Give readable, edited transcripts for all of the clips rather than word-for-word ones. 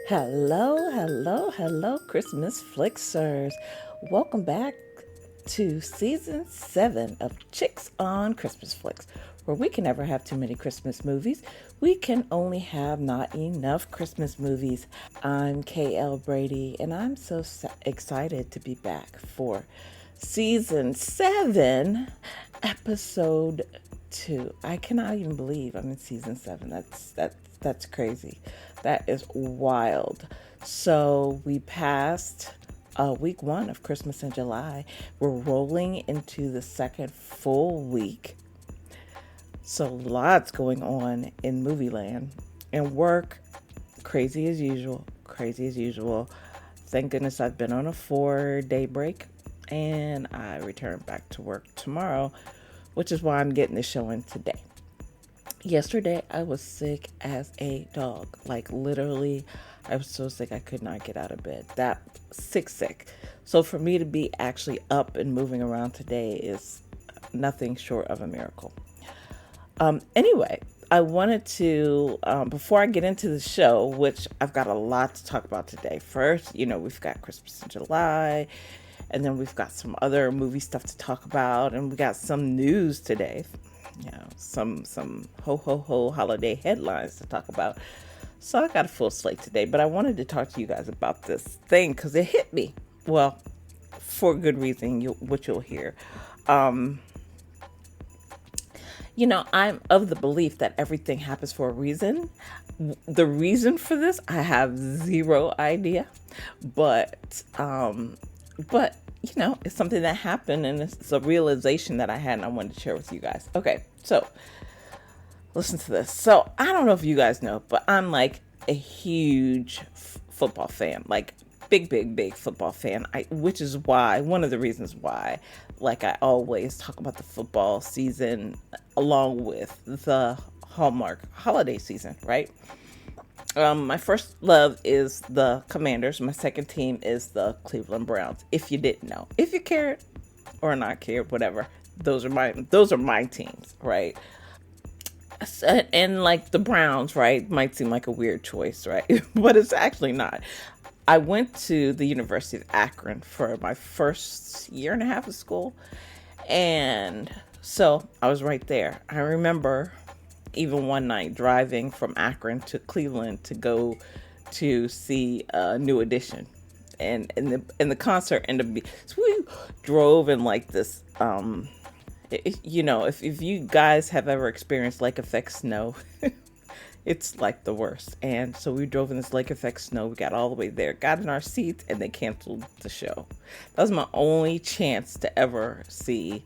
Hello, hello, hello, Christmas Flixers. Welcome back to season 7 of Chicks on Christmas Flicks, where we can never have too many Christmas movies. We can only have not enough Christmas movies. I'm KL Brady, and I'm so excited to be back for season 7, episode 2. I cannot even believe I'm in season 7. That's crazy. That is wild. So we passed week 1 of Christmas in July. We're rolling into the second full week. So lots going on in movie land and work. Crazy as usual. Crazy as usual. Thank goodness I've been on a 4-day break and I return back to work tomorrow, which is why I'm getting this show in today. Yesterday, I was sick as a dog. Like, literally, I was so sick I could not get out of bed. That sick. So for me to be actually up and moving around today is nothing short of a miracle. Anyway, I wanted to, before I get into the show, which I've got a lot to talk about today. First, we've got Christmas in July, and then we've got some other movie stuff to talk about, and we got some news today. Some ho holiday headlines to talk about. So I got a full slate today, but I wanted to talk to you guys about this thing because it hit me. Well, for good reason, which you'll hear. I'm of the belief that everything happens for a reason. The reason for this, I have zero idea, but it's something that happened and it's a realization that I had and I wanted to share with you guys. Okay, so listen to this. So I don't know if you guys know, but I'm like a huge football fan, like big football fan, which is why, one of the reasons why, like I always talk about the football season along with the Hallmark holiday season, right? My first love is the Commanders. My second team is the Cleveland Browns. If you didn't know, if you cared or not cared, whatever, those are my teams, right? And like the Browns, right, might seem like a weird choice, right? But it's actually not. I went to the University of Akron for my first year and a half of school, and so I was right there. I remember even one night driving from Akron to Cleveland to go to see New Edition, and the concert ended up being, so we drove in like this if you guys have ever experienced lake effect snow, it's like the worst. And so we drove in this lake effect snow. We got all the way there, got in our seats, and they canceled the show. That was my only chance to ever see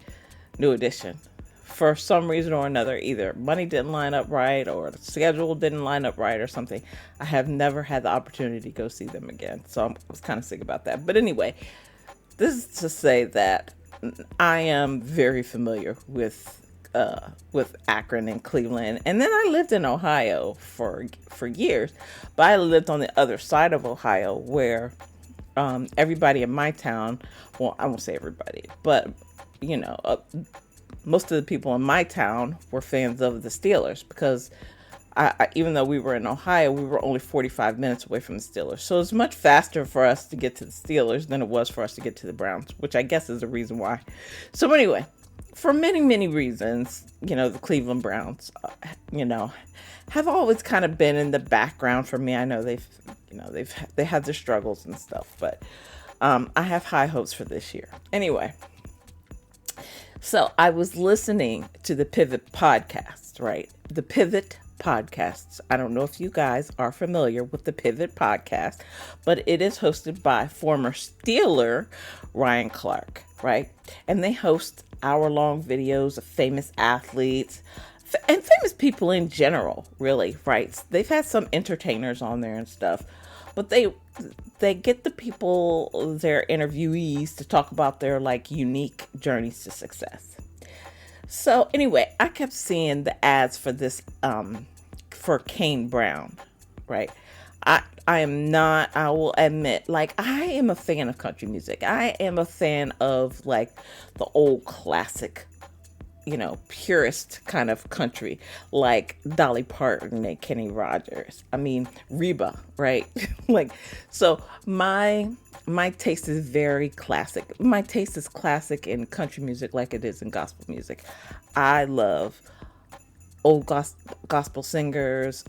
New Edition. For some reason or another, either money didn't line up right or the schedule didn't line up right or something. I have never had the opportunity to go see them again. So I was kind of sick about that. But anyway, this is to say that I am very familiar with Akron and Cleveland. And then I lived in Ohio for years. But I lived on the other side of Ohio where everybody in my town, well, I won't say everybody, but most of the people in my town were fans of the Steelers because even though we were in Ohio, we were only 45 minutes away from the Steelers. So it's much faster for us to get to the Steelers than it was for us to get to the Browns, which I guess is the reason why. So anyway, for many, many reasons, the Cleveland Browns, have always kind of been in the background for me. I know they had their struggles and stuff, but I have high hopes for this year. Anyway. So I was listening to the Pivot podcast, right? The Pivot podcasts. I don't know if you guys are familiar with the Pivot podcast, but it is hosted by former Steeler Ryan Clark, right? And they host hour-long videos of famous athletes and famous people in general, really, right? They've had some entertainers on there and stuff, but they get the people, their interviewees, to talk about their like unique journeys to success. So anyway, I kept seeing the ads for this, for Kane Brown, right? I will admit, like, I am a fan of country music. I am a fan of like the old classic, purist kind of country, like Dolly Parton and Kenny Rogers. I mean, Reba, right? Like, so my taste is very classic. My taste is classic in country music like it is in gospel music. I love old gospel singers,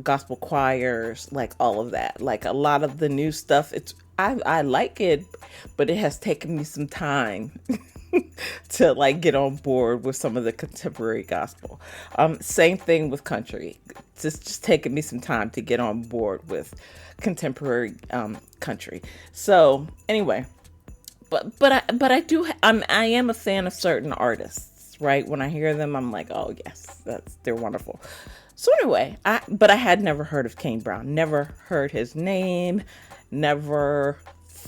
gospel choirs, like all of that. Like a lot of the new stuff, I like it, but it has taken me some time to like get on board with some of the contemporary gospel. Same thing with country. It's just taken me some time to get on board with contemporary country. So anyway, I am a fan of certain artists, right? When I hear them, I'm like, oh yes, they're wonderful. So anyway, I had never heard of Kane Brown, never heard his name,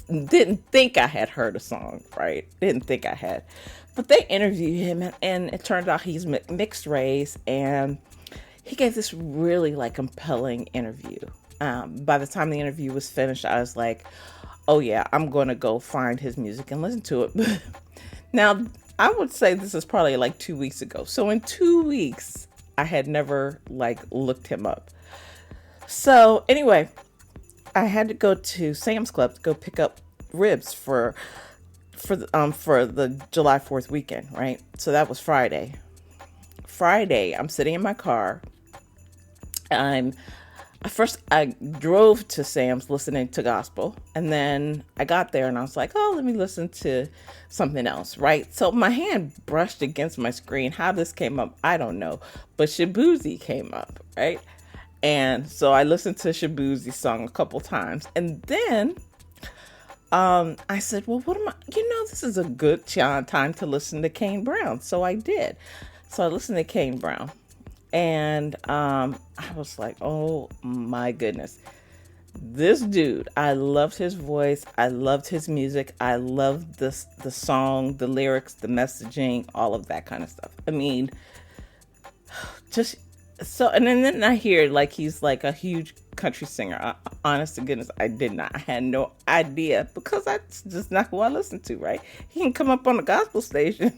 didn't think I had heard a song, right? Didn't think I had. But they interviewed him, and it turned out he's mixed race, and he gave this really like compelling interview. By the time the interview was finished, I was like, oh yeah, I'm going to go find his music and listen to it. Now, I would say this is probably like 2 weeks ago. So in 2 weeks, I had never like looked him up. So anyway, I had to go to Sam's Club to go pick up ribs for the July 4th weekend, right? So that was Friday. I'm sitting in my car. I drove to Sam's listening to gospel, and then I got there and I was like, oh, let me listen to something else, right? So my hand brushed against my screen. How this came up, I don't know, but Shabuzi came up, right? And so I listened to Shabuzi's song a couple times, and then I said, well, this is a good time to listen to Kane Brown. So I did. So I listened to Kane Brown. And I was like, oh my goodness, this dude, I loved his voice. I loved his music. I loved the song, the lyrics, the messaging, all of that kind of stuff. I mean, just so, and then I hear like he's like a huge country singer. Honest to goodness, I had no idea, because that's just not who I listen to, right? He can come up on a gospel station.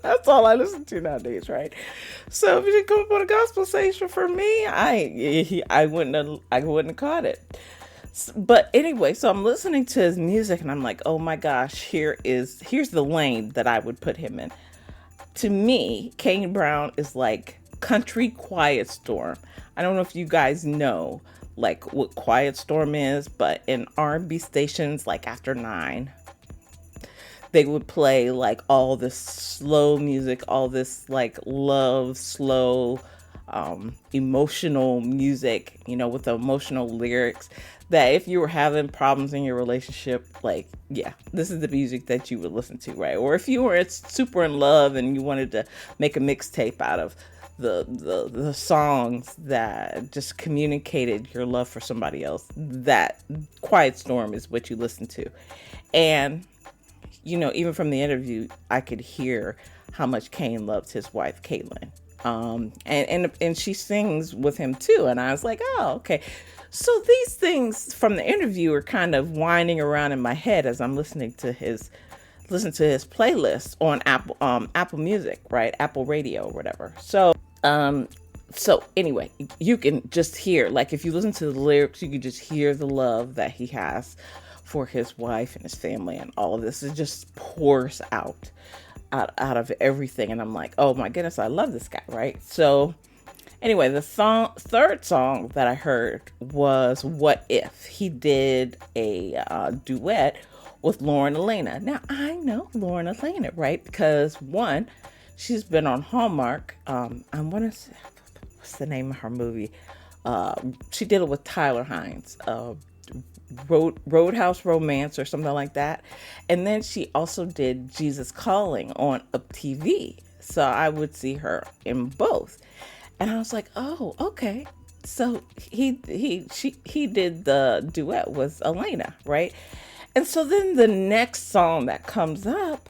That's all I listen to nowadays, right? So if you didn't come up on a gospel station for me, I wouldn't have caught it. But anyway, so I'm listening to his music and I'm like, oh my gosh, here's the lane that I would put him in. To me, Kane Brown is like country Quiet Storm. I don't know if you guys know like what Quiet Storm is, but in R&B stations like after 9, they would play like all this slow music, all this like love, slow, emotional music, with the emotional lyrics, that if you were having problems in your relationship, like, yeah, this is the music that you would listen to, right? Or if you were super in love and you wanted to make a mixtape out of the songs that just communicated your love for somebody else, that Quiet Storm is what you listen to. And even from the interview, I could hear how much Kane loves his wife, Caitlin. And she sings with him too. And I was like, oh, okay. So these things from the interview are kind of winding around in my head as I'm listening to his playlist on Apple Music, right? Apple Radio or whatever. So anyway, you can just hear, like, if you listen to the lyrics, you can just hear the love that he has for his wife and his family, and all of this. It just pours out of everything. And I'm like, oh my goodness, I love this guy, right? So anyway, the third song that I heard was What If. He did a duet with Lauren Elena. Now, I know Lauren Elena, right? Because one, she's been on Hallmark. I want to say, what's the name of her movie? She did it with Tyler Hines. Roadhouse Romance or something like that. And then she also did Jesus Calling on Up TV. So I would see her in both. And I was like, oh, okay. So he did the duet with Elena, right? And so then the next song that comes up,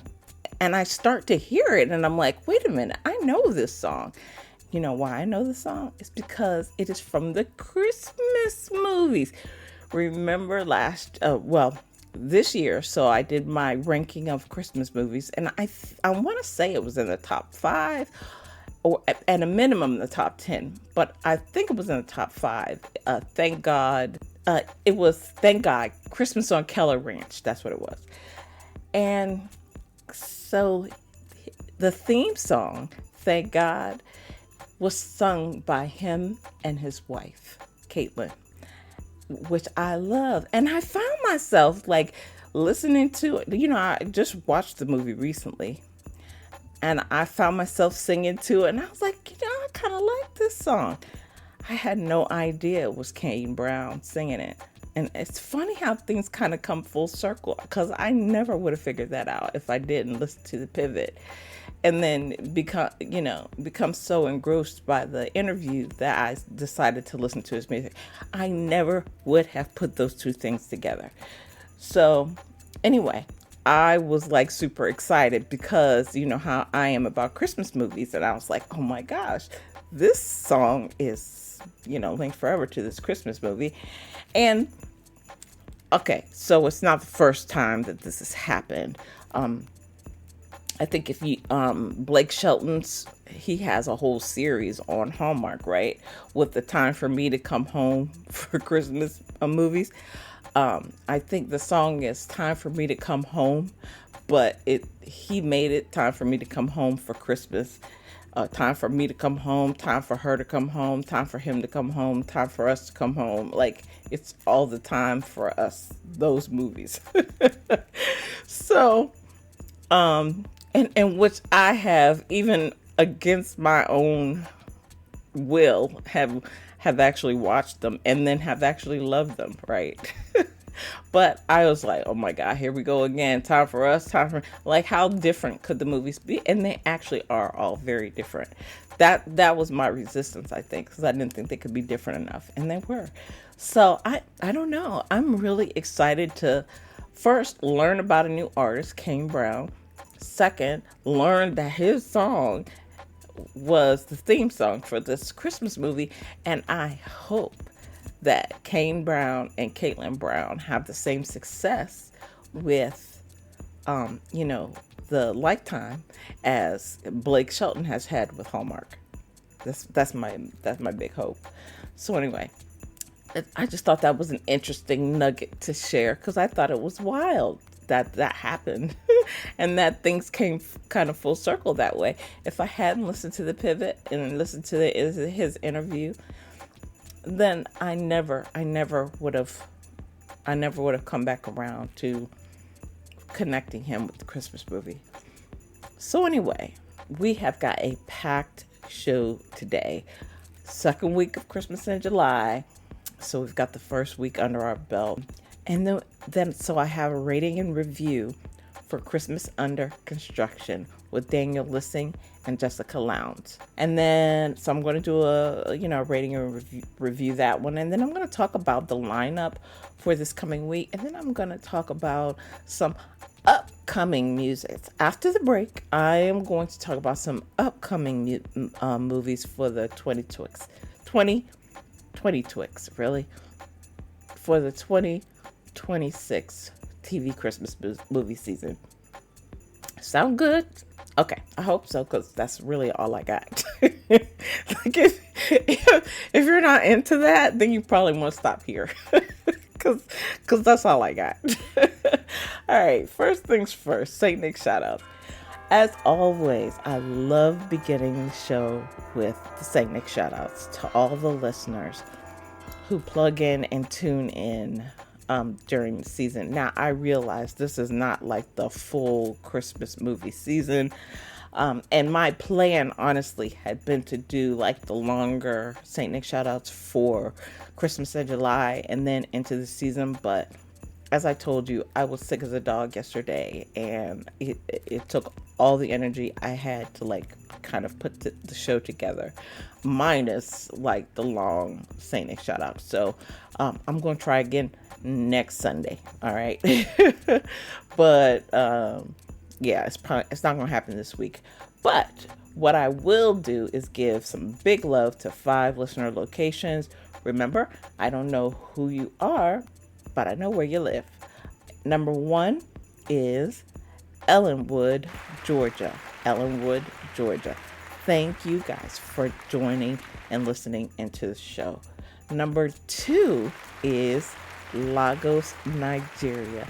and I start to hear it, and I'm like, wait a minute, I know this song. You know why I know the song? It's because it is from the Christmas movies. Remember this year, so I did my ranking of Christmas movies, and I want to say it was in the top 5, or at a minimum the top 10, but I think it was in the top 5. Thank God. It was, thank God, Christmas on Keller Ranch. That's what it was. And so the theme song, Thank God, was sung by him and his wife, Caitlin, which I love. And I found myself like listening to it. I just watched the movie recently, and I found myself singing to it, and I was like, I kind of like this song. I had no idea it was Kane Brown singing it. And it's funny how things kind of come full circle, because I never would have figured that out if I didn't listen to the pivot, and then become so engrossed by the interview that I decided to listen to his music. I never would have put those two things together. So anyway, I was like super excited, because you know how I am about Christmas movies, and I was like, oh my gosh, this song is linked forever to this Christmas movie. And okay, so it's not the first time that this has happened. I think if you Blake Shelton's, he has a whole series on Hallmark, right, with the Time for Me to Come Home for Christmas movies. I think the song is Time for Me to Come Home, but he made it Time for Me to Come Home for Christmas. Time for me to come home, time for her to come home, time for him to come home, time for us to come home. Like, it's all the time for us, those movies. So, and which I have, even against my own will, have actually watched them, and then have actually loved them, right? But I was like, oh my God, here we go again. Time for us, time for, like, how different could the movies be? And they actually are all very different. That was my resistance, I think, because I didn't think they could be different enough. And they were. So I don't know. I'm really excited to first learn about a new artist, Kane Brown. Second, learn that his song was the theme song for this Christmas movie. And I hope that Kane Brown and Caitlin Brown have the same success with, the lifetime as Blake Shelton has had with Hallmark. That's my big hope. So anyway, I just thought that was an interesting nugget to share, because I thought it was wild that happened and that things came kind of full circle that way. If I hadn't listened to the pivot and listened to his interview, then I never would have come back around to connecting him with the Christmas movie. So anyway, we have got a packed show today. Second week of Christmas in July. So we've got the first week under our belt. And then so I have a rating and review for Christmas Under Construction with Daniel Lissing and Jessica Lowndes. And then, so I'm going to do a rating and review that one. And then I'm going to talk about the lineup for this coming week. And then I'm going to talk about some upcoming music. After the break, I am going to talk about some upcoming movies for the 2020 Twix, really? For the 2026 TV Christmas movie season. Sound good? Okay, I hope so, because that's really all I got. Like if you're not into that, then you probably want to stop here, because that's all I got. All right, first things first, St. Nick shout out. As always, I love beginning the show with the St. Nick shout outs to all the listeners who plug in and tune in during the season. Now, I realize this is not like the full Christmas movie season. And my plan, honestly, had been to do like the longer St. Nick shoutouts for Christmas in July and then into the season. But as I told you, I was sick as a dog yesterday, and it took all the energy I had to like kind of put the show together, minus like the long St. Nick shoutouts. So I'm going to try again next Sunday. All right. But yeah, it's not going to happen this week. But what I will do is give some big love to 5 listener locations. Remember, I don't know who you are, but I know where you live. Number 1 is Ellenwood, Georgia. Ellenwood, Georgia. Thank you guys for joining and listening into the show. Number 2 is Lagos, Nigeria.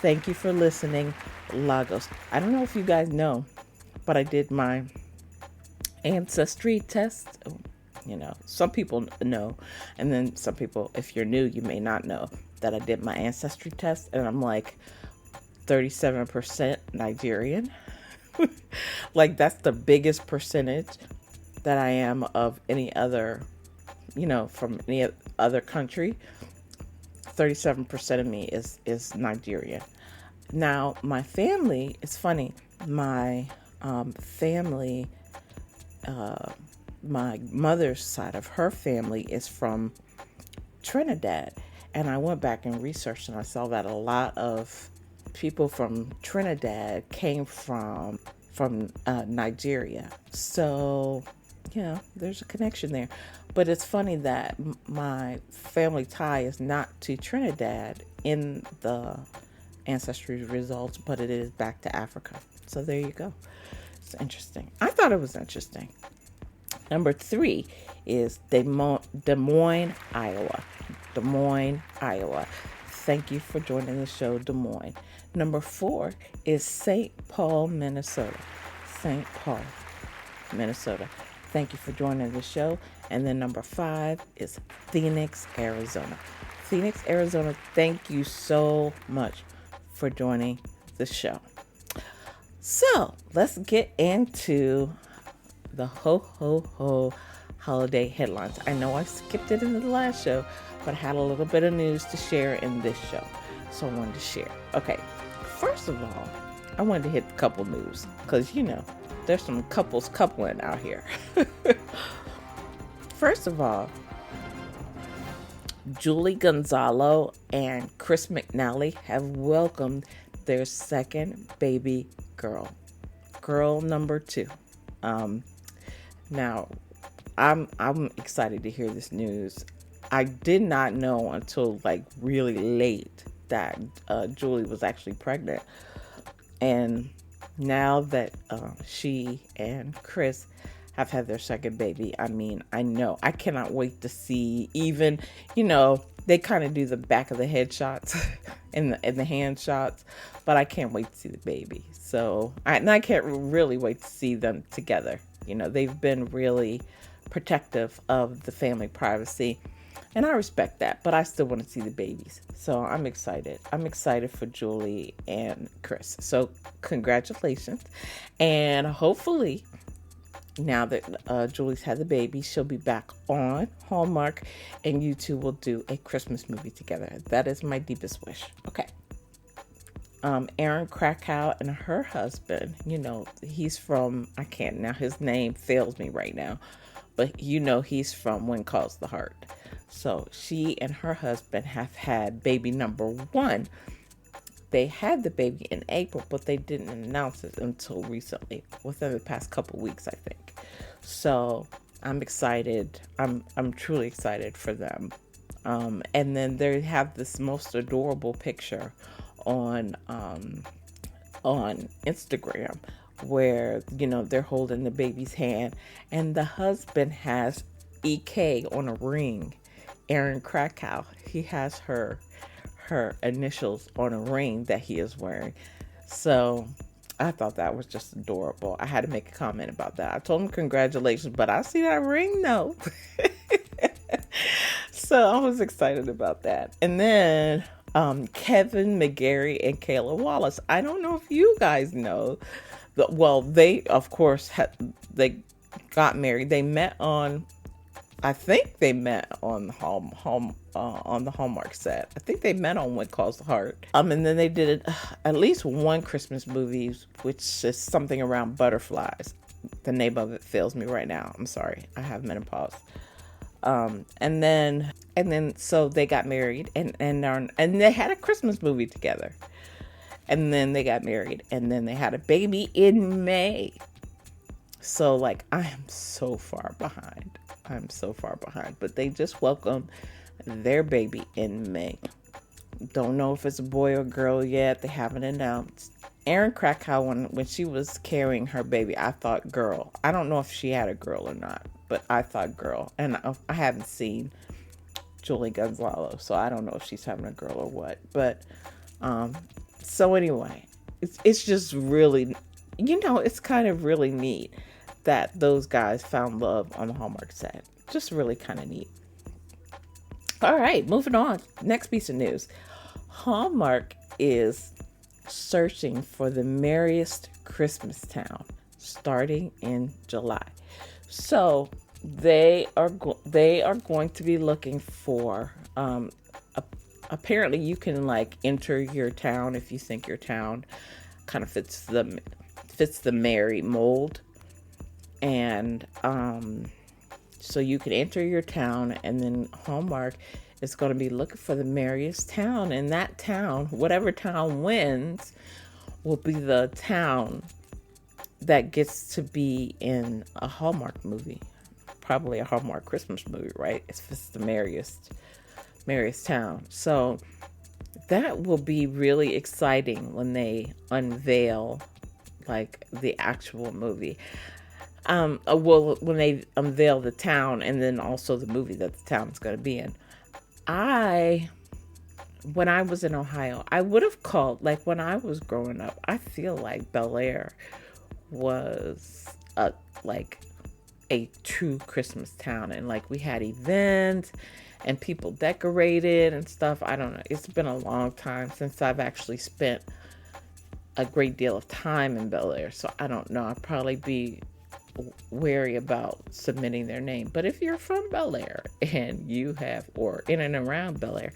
Thank you for listening, Lagos. I don't know if you guys know, but I did my ancestry test. Some people know, and then some people, if you're new, you may not know that I did my ancestry test, and I'm like 37% Nigerian. Like, that's the biggest percentage that I am of any other, from any other country. 37% of me is Nigerian. Now, my family, it's funny, my family, my mother's side of her family is from Trinidad. And I went back and researched, and I saw that a lot of people from Trinidad came from Nigeria. So, there's a connection there. But it's funny that my family tie is not to Trinidad in the ancestry results, but it is back to Africa. So there you go. It's interesting. I thought it was interesting. Number 3 is Des Moines, Iowa. Des Moines, Iowa. Thank you for joining the show, Des Moines. Number 4 is St. Paul, Minnesota. St. Paul, Minnesota. Thank you for joining the show. And then number 5 is Phoenix, Arizona. Phoenix, Arizona, thank you so much for joining the show. So let's get into the ho holiday headlines. I know I skipped it in the last show, but I had a little bit of news to share in this show, so I wanted to share. Okay, first of all, I wanted to hit the couple news, because there's some couples coupling out here. First of all, Julie Gonzalo and Chris McNally have welcomed their second baby girl number 2. Now, I'm excited to hear this news. I did not know until really late that Julie was actually pregnant. And now that she and Chris have had their second baby, I cannot wait to see. Even, they kind of do the back of the head shots and the hand shots, but I can't wait to see the baby. So I can't really wait to see them together. They've been really protective of the family privacy, and I respect that, but I still want to see the babies. So I'm excited. I'm excited for Julie and Chris. So congratulations. And hopefully, now that Julie's had the baby, she'll be back on Hallmark, and you two will do a Christmas movie together. That is my deepest wish. Okay. Erin Krakow and her husband, he's from, his name fails me right now, but he's from When Calls the Heart. So she and her husband have had baby number 1. They had the baby in April, but they didn't announce it until recently, within the past couple weeks, I think. So I'm excited. I'm truly excited for them. And then they have this most adorable picture on Instagram where they're holding the baby's hand, and the husband has EK on a ring. Erin Krakow, he has her initials on a ring that he is wearing. So I thought that was just adorable. I had to make a comment about that. I told him congratulations, but I see that ring though. So I was excited about that. And then Kevin McGarry and Kayla Wallace. I don't know if you guys know. They of course they got married. They met on, I think they met on the Hallmark set. I think they met on What Calls the Heart. And then they did at least one Christmas movie, which is something around butterflies. The name of it fails me right now. I'm sorry. I have menopause. And then so they got married and they had a Christmas movie together. And then they got married, and then they had a baby in May. So I am so far behind. But they just welcomed their baby in May. Don't know if it's a boy or girl yet. They haven't announced. Erin Krakow, when she was carrying her baby, I thought girl. I don't know if she had a girl or not, but I thought girl. And I haven't seen Julie Gonzalo, so I don't know if she's having a girl or what. But so anyway, it's just really, it's kind of really neat that those guys found love on the Hallmark set. Just really kind of neat. All right, moving on. Next piece of news. Hallmark is searching for the merriest Christmas town starting in July. So they are going to be looking for apparently you can like enter your town if you think your town kind of fits the merry mold, and so you can enter your town, and then Hallmark is going to be looking for the merriest town, and that town, whatever town wins, will be the town that gets to be in a Hallmark movie, probably a Hallmark Christmas movie, right? If it's the merriest town. So that will be really exciting when they unveil like the actual movie. When they unveil the town and then also the movie that the town is going to be in. When I was in Ohio, I would have called, like when I was growing up, I feel like Bel Air was a true Christmas town, and like we had events and people decorated and stuff. I don't know. It's been a long time since I've actually spent a great deal of time in Bel Air, so I don't know. I'd probably be wary about submitting their name. But if you're from Bel Air and you have, or in and around Bel Air,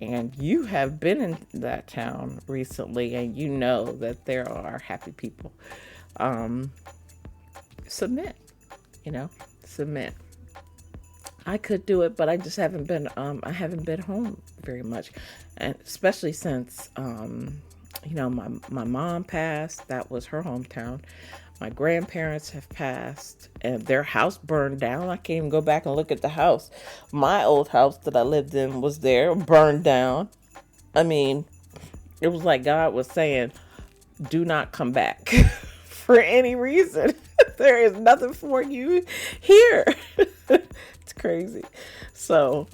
and you have been in that town recently and you know that there are happy people, submit. I could do it, but I just haven't been home very much, and especially since my mom passed. That was her hometown. My grandparents have passed, and their house burned down. I can't even go back and look at the house. My old house that I lived in was there, burned down. I mean, it was like God was saying, do not come back for any reason. There is nothing for you here. It's crazy. So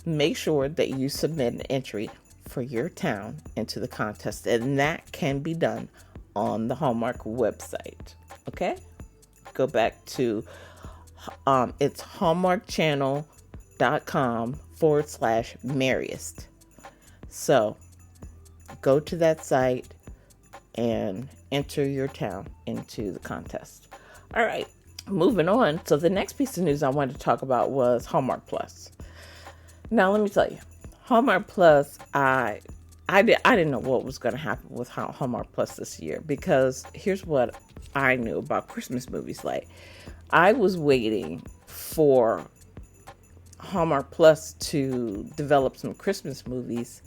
make sure that you submit an entry for your town into the contest, and that can be done on the Hallmark website. Okay? Go back to it's hallmarkchannel.com/merriest. So go to that site and enter your town into the contest. All right, moving on. So the next piece of news I wanted to talk about was Hallmark Plus. Now, let me tell you, Hallmark Plus, I didn't know what was going to happen with Hallmark Plus this year, because here's what I knew about Christmas movies. Like, I was waiting for Hallmark Plus to develop some Christmas movies,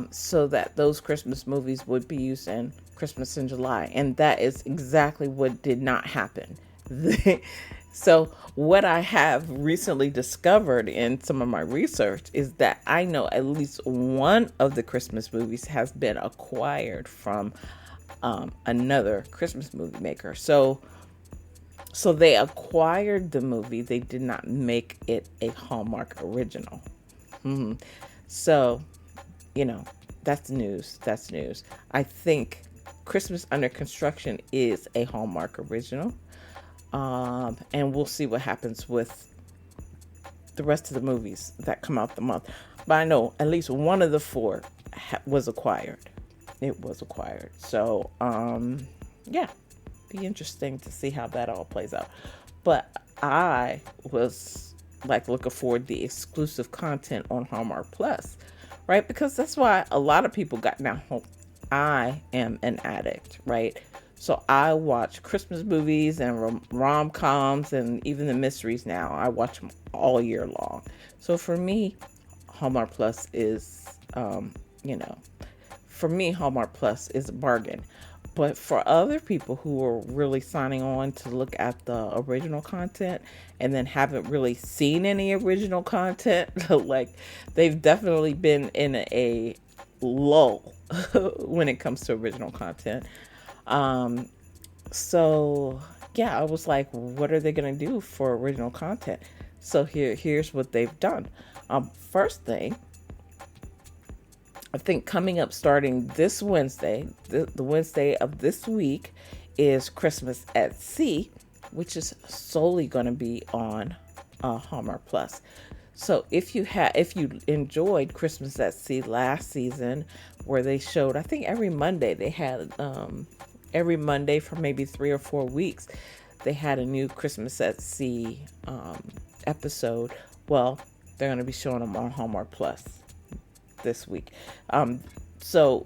so that those Christmas movies would be used in Christmas in July. And that is exactly what did not happen. So what I have recently discovered in some of my research is that I know at least one of the Christmas movies has been acquired from another Christmas movie maker. So they acquired the movie. They did not make it a Hallmark original. Mm-hmm. So, that's news. That's news. I think Christmas Under Construction is a Hallmark original. And we'll see what happens with the rest of the movies that come out the month. But I know at least one of the four was acquired. It was acquired. So, be interesting to see how that all plays out. But I was looking forward to the exclusive content on Hallmark Plus, right? Because that's why a lot of people got now home. I am an addict, right? So I watch Christmas movies and rom-coms and even the mysteries now. I watch them all year long. So for me, Hallmark Plus is, Hallmark Plus is a bargain. But for other people who are really signing on to look at the original content and then haven't really seen any original content, like they've definitely been in a lull when it comes to original content. Um, so yeah, I was like, what are they gonna do for original content? So here's what they've done. First thing, I think coming up starting this Wednesday, the Wednesday of this week, is Christmas at Sea, which is solely going to be on Hallmark Plus. So if you enjoyed Christmas at Sea last season, where they showed, I think every Monday they had every Monday for maybe 3 or 4 weeks, they had a new Christmas at Sea episode. Well, they're going to be showing them on Hallmark Plus this week. So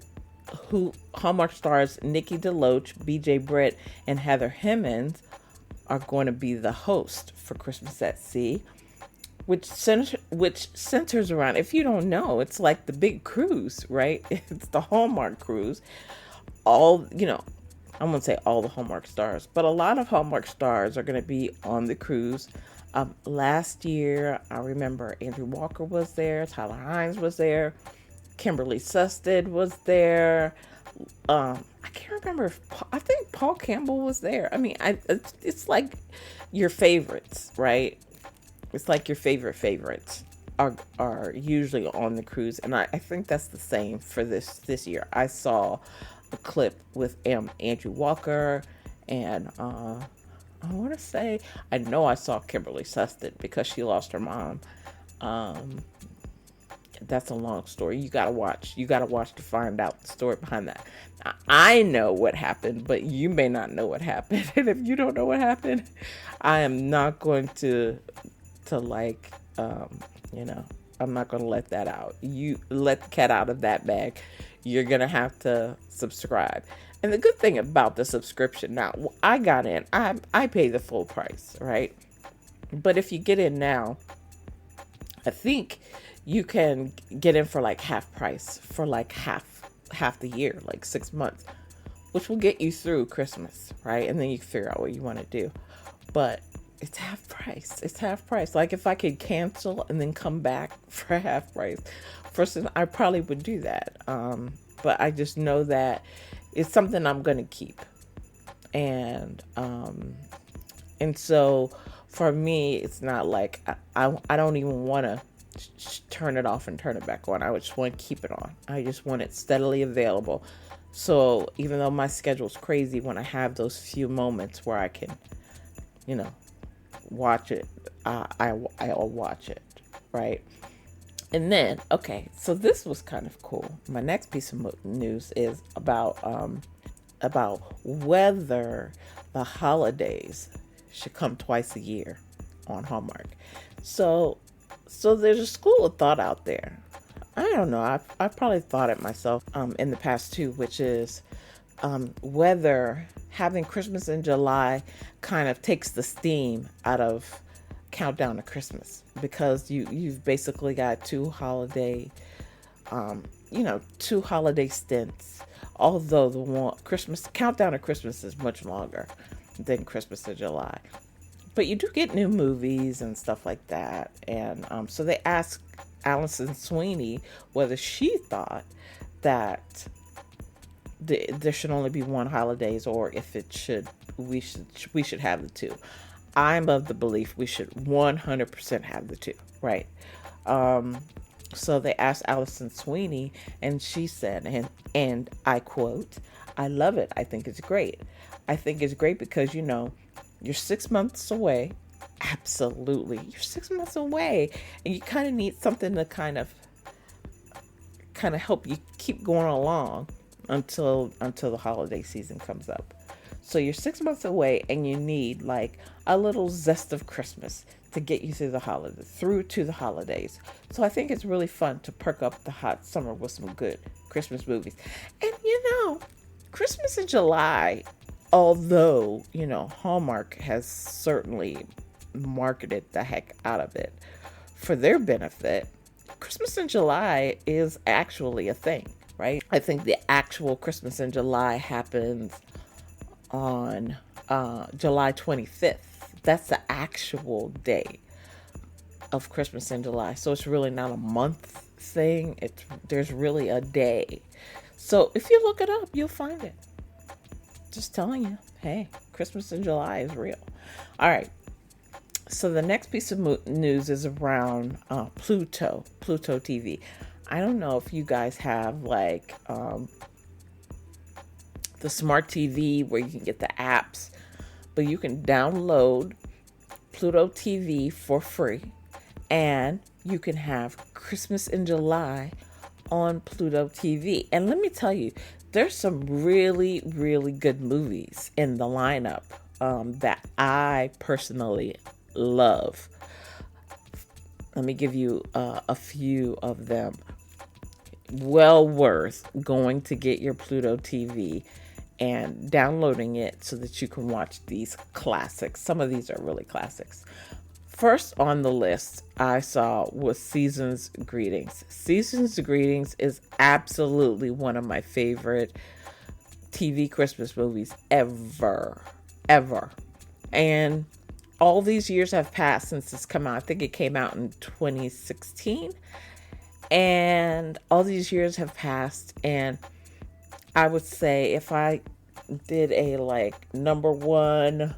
who Hallmark stars Nikki DeLoach, BJ Britt, and Heather Hemmons are going to be the host for Christmas at Sea, which centers around, if you don't know, it's like the big cruise, right? It's the Hallmark cruise. All, I won't say all the Hallmark stars, but a lot of Hallmark stars are going to be on the cruise. Last year, I remember Andrew Walker was there, Tyler Hines was there, Kimberly Susted was there. I can't remember I think Paul Campbell was there. I mean, it's like your favorites, right? It's like your favorites are usually on the cruise, and I think that's the same for this year. I saw a clip with Andrew Walker, and I want to say, I know I saw Kimberly Susted because she lost her mom. That's a long story. You gotta watch to find out the story behind that. I know what happened, but you may not know what happened. And if you don't know what happened, I am not going to like, I'm not going to let that out. You let the cat out of that bag. You're going to have to subscribe. And the good thing about the subscription, now I got in, I pay the full price, right? But if you get in now, I think you can get in for like half price for like half the year, like 6 months, which will get you through Christmas, right? And then you can figure out what you want to do. But it's half price. It's half price. Like if I could cancel and then come back for half price, first I probably would do that. But I just know that it's something I'm going to keep. And so for me, it's not like I don't even want to turn it off and turn it back on. I just want to keep it on. I just want it steadily available. So even though my schedule's crazy, when I have those few moments where I can, watch it, I'll watch it, right? And then, okay, so this was kind of cool. My next piece of news is about whether the holidays should come twice a year on Hallmark. So there's a school of thought out there. I don't know. I've probably thought it myself in the past too, which is whether having Christmas in July kind of takes the steam out of Countdown to Christmas, because you've basically got two holiday stints. Although the one Countdown to Christmas is much longer than Christmas in July. But you do get new movies and stuff like that. And so they asked Allison Sweeney whether she thought that there should only be one holidays, or if we should have the two. I'm of the belief we should 100% have the two, right? So they asked Allison Sweeney, and she said, and I quote, "I love it. I think it's great. I think it's great because, you're 6 months away. Absolutely. You're 6 months away. And you kind of need something to kind of help you keep going along until the holiday season comes up. So you're 6 months away, and you need like a little zest of Christmas to get you through to the holidays. So I think it's really fun to perk up the hot summer with some good Christmas movies. And Christmas in July, although, Hallmark has certainly marketed the heck out of it for their benefit, Christmas in July is actually a thing. right? I think the actual Christmas in July happens on July 25th. That's the actual day of Christmas in July. So it's really not a month thing. There's really a day. So if you look it up, you'll find it. Just telling you, hey, Christmas in July is real. All right. So the next piece of news is around Pluto TV. I don't know if you guys have like the smart TV where you can get the apps, but you can download Pluto TV for free, and you can have Christmas in July on Pluto TV. And let me tell you, there's some really, really good movies in the lineup that I personally love. Let me give you a few of them. Well worth going to get your Pluto TV and downloading it so that you can watch these classics. Some of these are really classics. First on the list I saw was Season's Greetings. Season's Greetings is absolutely one of my favorite TV Christmas movies ever. And all these years have passed since it's come out. I think it came out in 2016. And all these years have passed. And I would say if I did a like number one,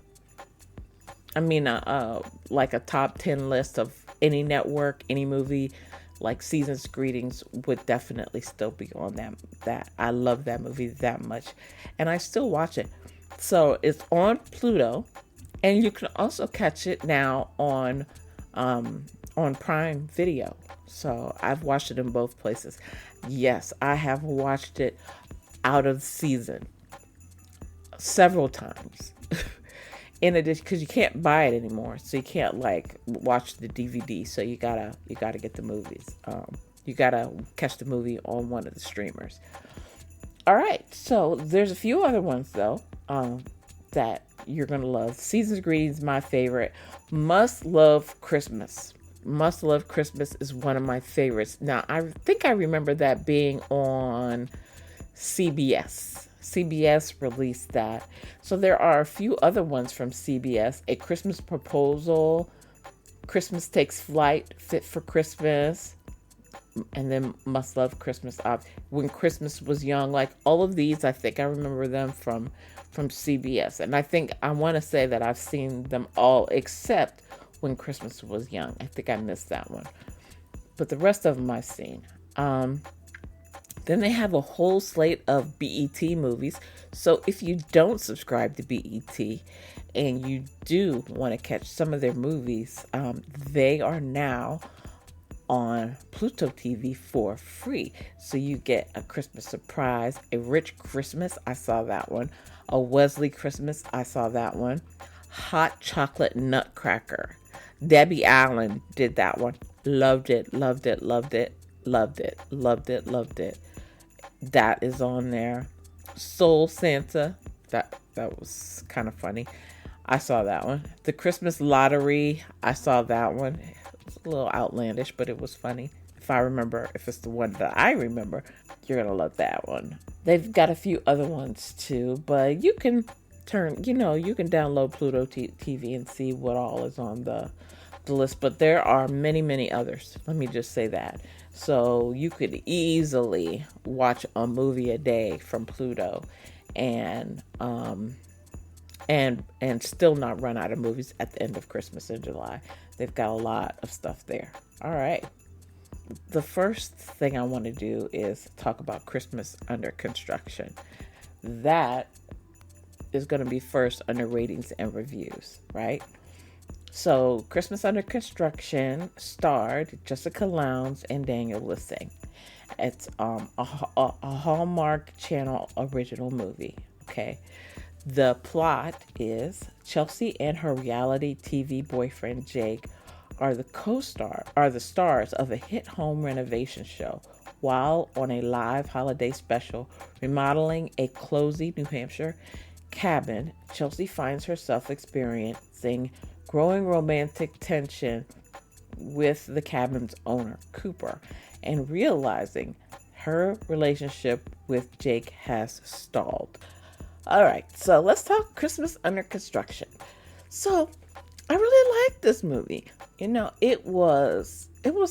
like a top 10 list of any network, any movie, like Season's Greetings would definitely still be on that. I love that movie that much. And I still watch it. So it's on Pluto. And you can also catch it now on Prime Video. So I've watched it in both places. Yes, I have watched it out of season several times. In addition, because you can't buy it anymore, so you can't like watch the DVD. So you gotta get the movies. You gotta catch the movie on one of the streamers. All right, so there's a few other ones though that you're gonna love. Season's Greetings, my favorite. Must Love Christmas. Must Love Christmas is one of my favorites. Now I think I remember that being on CBS. CBS released that. So there are a few other ones from CBS. A Christmas Proposal, Christmas Takes Flight, Fit for Christmas, and then Must Love Christmas. When Christmas Was Young, like all of these, I think I remember them from CBS. And I want to say that I've seen them all except When Christmas Was Young. I think I missed that one. But the rest of them I've seen. Then they have a whole slate of BET movies. So if you don't subscribe to BET and you do want to catch some of their movies, they are now on Pluto TV for free. So you get A Christmas Surprise, A Rich Christmas, I saw that one. A Wesley Christmas, I saw that one. Hot Chocolate Nutcracker. Debbie Allen did that one. Loved it. That is on there. Soul Santa. That was kind of funny. I saw that one. The Christmas Lottery. I saw that one. It was a little outlandish, but it was funny. If it's the one that I remember, you're going to love that one. They've got a few other ones too, but you can you can download Pluto TV and see what all is on the list, but there are many, many others. Let me just say that. So you could easily watch a movie a day from Pluto and still not run out of movies at the end of Christmas in July. They've got a lot of stuff there. All right. The first thing I want to do is talk about Christmas Under Construction. That is going to be first under ratings and reviews, right? So, Christmas Under Construction starred Jessica Lowndes and Daniel Lissing. It's a Hallmark Channel original movie, okay? The plot is Chelsea and her reality TV boyfriend Jake are the stars of a hit home renovation show while on a live holiday special remodeling a cozy New Hampshire cabin. Chelsea finds herself experiencing growing romantic tension with the cabin's owner, Cooper, and realizing her relationship with Jake has stalled. All right, so let's talk Christmas Under Construction. So I really liked this movie. It was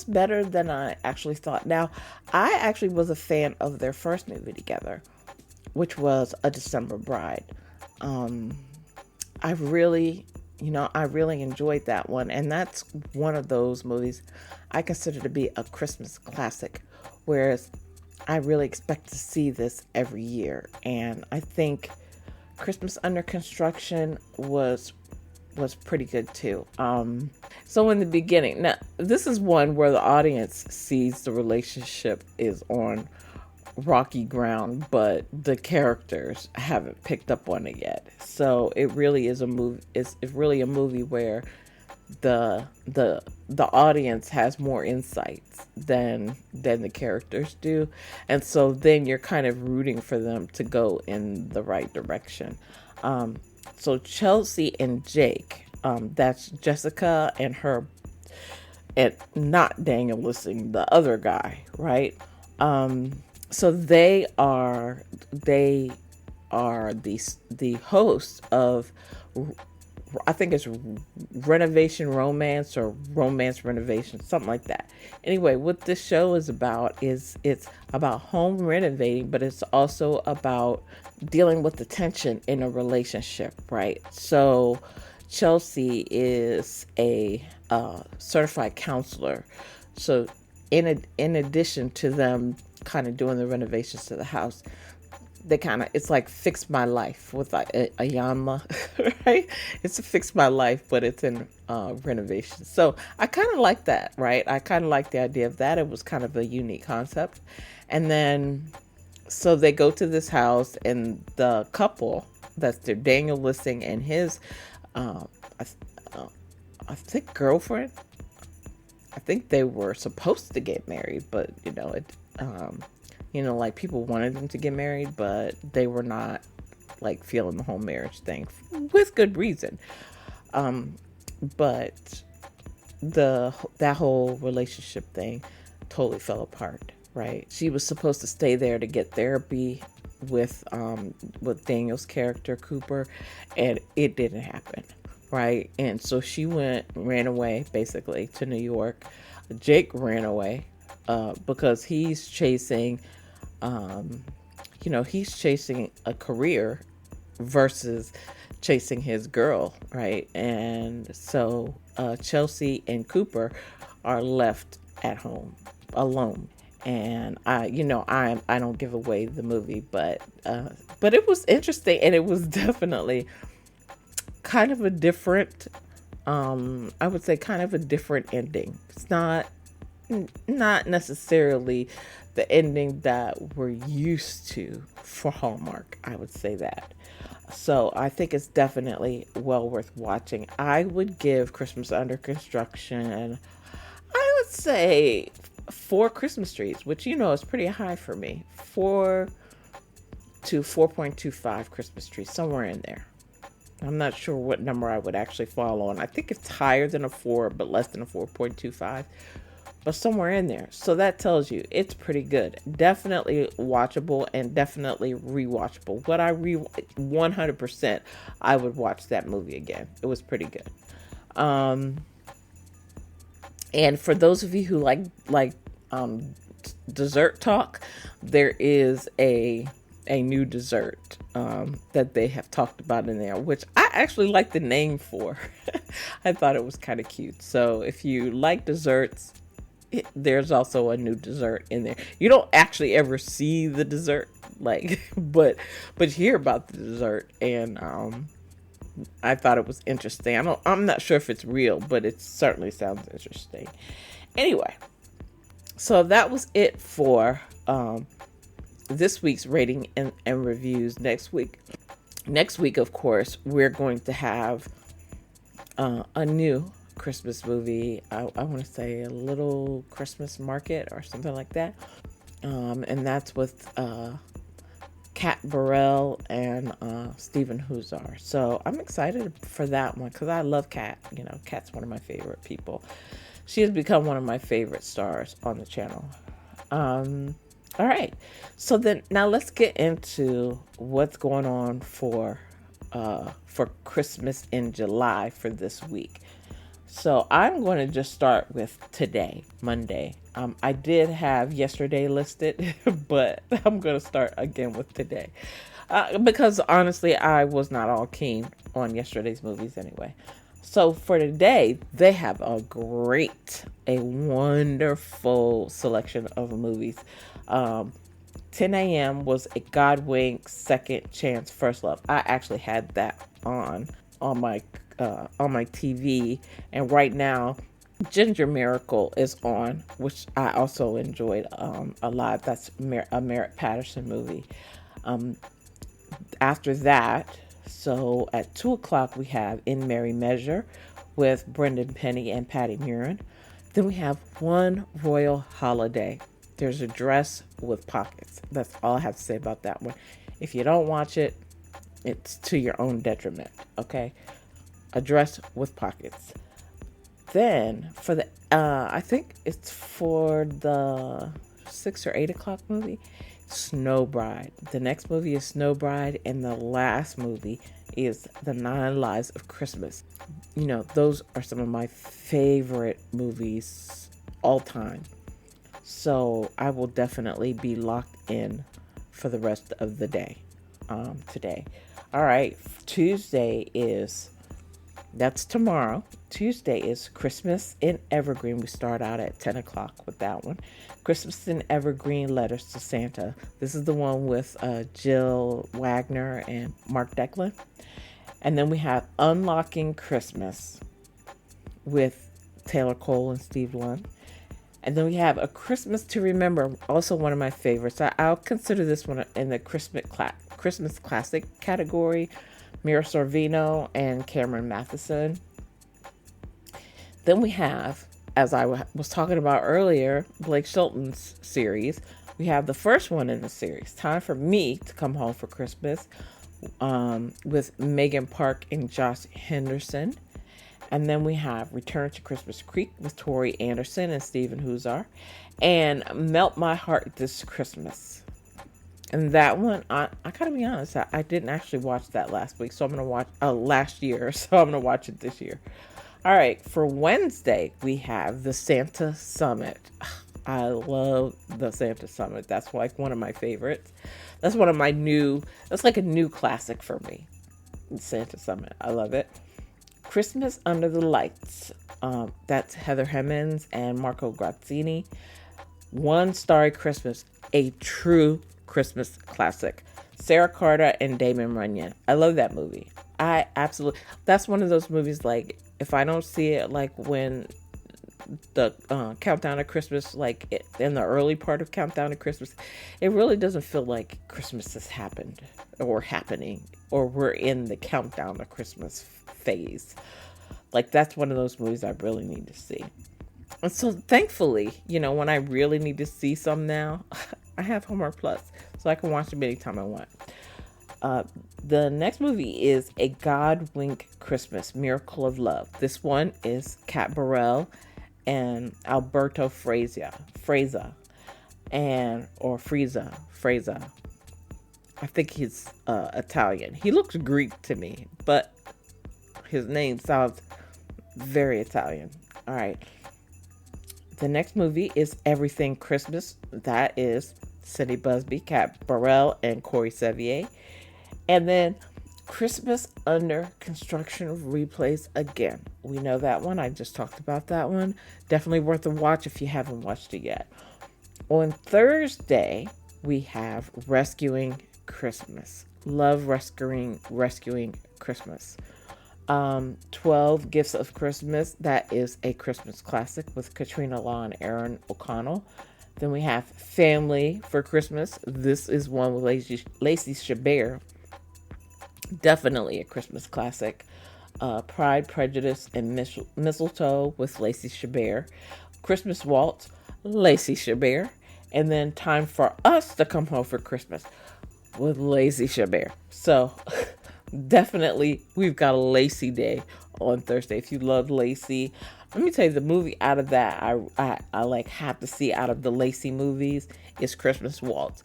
better than I actually thought. Now, I actually was a fan of their first movie together, which was A December Bride. I really, I really enjoyed that one. And that's one of those movies I consider to be a Christmas classic, whereas I really expect to see this every year. And I think Christmas Under Construction was pretty good too. So in the beginning, now this is one where the audience sees the relationship is on rocky ground, but the characters haven't picked up on it yet. So it really is a movie. It's really a movie where the audience has more insights than the characters do, and so then you're kind of rooting for them to go in the right direction. So Chelsea and Jake, that's Jessica and her, and not Daniel Lissing, the other guy, right? So they are the hosts of, I think it's Renovation Romance or Romance Renovation, something like that. Anyway, what this show is about is it's about home renovating, but it's also about dealing with the tension in a relationship, right? So Chelsea is a certified counselor. So in addition to them kind of doing the renovations to the house, it's like Fix My Life with like a Yanma, right? It's a Fix My Life, but it's in renovation. So I kind of like that, right? I kind of like the idea of that. It was kind of a unique concept. And then, so they go to this house, and the couple, that's their Daniel Lissing and his, I think girlfriend, I think they were supposed to get married, but like people wanted them to get married, but they were not like feeling the whole marriage thing with good reason. But that whole relationship thing totally fell apart, right? She was supposed to stay there to get therapy with Daniel's character Cooper, and it didn't happen, right? And so she ran away basically to New York. Jake ran away because he's chasing a career versus chasing his girl, right? And so Chelsea and Cooper are left at home alone. And I don't give away the movie, but it was interesting, and it was definitely kind of a different, I would say kind of a different ending. It's not necessarily the ending that we're used to for Hallmark, I would say that. So I think it's definitely well worth watching. I would give Christmas Under Construction, I would say 4 Christmas trees, which is pretty high for me. 4 to 4.25 Christmas trees, somewhere in there. I'm not sure what number I would actually fall on. I think it's higher than a 4, but less than a 4.25. But somewhere in there. So that tells you it's pretty good. Definitely watchable and definitely rewatchable. 100%, I would watch that movie again. It was pretty good. And for those of you who like dessert talk, there is a new dessert that they have talked about in there, which I actually like the name for. I thought it was kind of cute. So if you like desserts, there's also a new dessert in there. You don't actually ever see the dessert, but you hear about the dessert, and I thought it was interesting. I'm not sure if it's real, but it certainly sounds interesting. Anyway, so that was it for this week's rating and reviews. Next week, of course, we're going to have a new Christmas movie. I want to say A Little Christmas Market or something like that. And that's with Kat Burrell and Stephen Huzar. So I'm excited for that one because I love Kat. Kat's one of my favorite people. She has become one of my favorite stars on the channel. All right. So then now let's get into what's going on for Christmas in July for this week. So I'm going to just start with today, Monday. I did have yesterday listed, but I'm going to start again with today. Because honestly, I was not all keen on yesterday's movies anyway. So for today, they have a wonderful selection of movies. Um, 10 a.m. was a God Wink Second Chance First Love. I actually had that on my TV, and right now, Ginger Miracle is on, which I also enjoyed a lot. That's a Merritt Patterson movie. Um, After that, so at 2 o'clock we have In Merry Measure with Brendan Penny and Patty Murin. Then we have One Royal Holiday. There's a dress with pockets. That's all I have to say about that one. If you don't watch it, it's to your own detriment. Okay, a dress with pockets. Then for the I think it's for the 6 or 8 o'clock movie, Snow Bride. The next movie is Snow Bride, and the last movie is The 9 Lives of Christmas. You know, those are some of my favorite movies all time. So I will definitely be locked in for the rest of the day today. All right, that's tomorrow. Tuesday is Christmas in Evergreen. We start out at 10 o'clock with that one. Christmas in Evergreen, Letters to Santa. This is the one with Jill Wagner and Mark Declan. And then we have Unlocking Christmas with Taylor Cole and Steve Lund. And then we have A Christmas to Remember, also one of my favorites. I'll consider this one in the Christmas classic category. Mira Sorvino and Cameron Matheson. Then we have, as I was talking about earlier, Blake Shelton's series. We have the first one in the series, Time for Me to Come Home for Christmas, with Megan Park and Josh Henderson. And then we have Return to Christmas Creek with Tori Anderson and Stephen Huzar. And Melt My Heart This Christmas. And that one, I gotta be honest, I didn't actually watch that last week, so I'm gonna watch last year, so I'm gonna watch it this year. All right, for Wednesday we have the Santa Summit. I love the Santa Summit. That's like one of my favorites. That's like a new classic for me. Santa Summit, I love it. Christmas Under the Lights. That's Heather Hemmings and Marco Grazzini. One Starry Christmas, a true Christmas classic. Sarah Carter and Damon Runyon. I love that movie. That's one of those movies, like, if I don't see it, like, when the Countdown to Christmas, like, in the early part of Countdown to Christmas, it really doesn't feel like Christmas has happened, or happening, or we're in the Countdown to Christmas phase. Like, that's one of those movies I really need to see. And so, thankfully, when I really need to see some now, I have Hallmark Plus, so I can watch them anytime I want. The next movie is A God Wink Christmas, Miracle of Love. This one is Kat Burrell and Alberto Fraser. I think he's Italian. He looks Greek to me, but his name sounds very Italian. All right. The next movie is Everything Christmas. That is Cindy Busby, Kat Burrell, and Corey Sevier. And then Christmas Under Construction replays again. We know that one. I just talked about that one. Definitely worth a watch if you haven't watched it yet. On Thursday, we have Rescuing Christmas. Love Rescuing Christmas. 12 Gifts of Christmas. That is a Christmas classic with Katrina Law and Aaron O'Connell. Then we have Family for Christmas. This is one with Lacey Chabert. Definitely a Christmas classic. Pride, Prejudice, and Mistletoe with Lacey Chabert. Christmas Waltz, Lacey Chabert. And then Time for Us to Come Home for Christmas with Lacey Chabert. So definitely we've got a Lacey day on Thursday. If you love Lacey, let me tell you, the movie out of that I like have to see out of the Lacey movies is Christmas Waltz.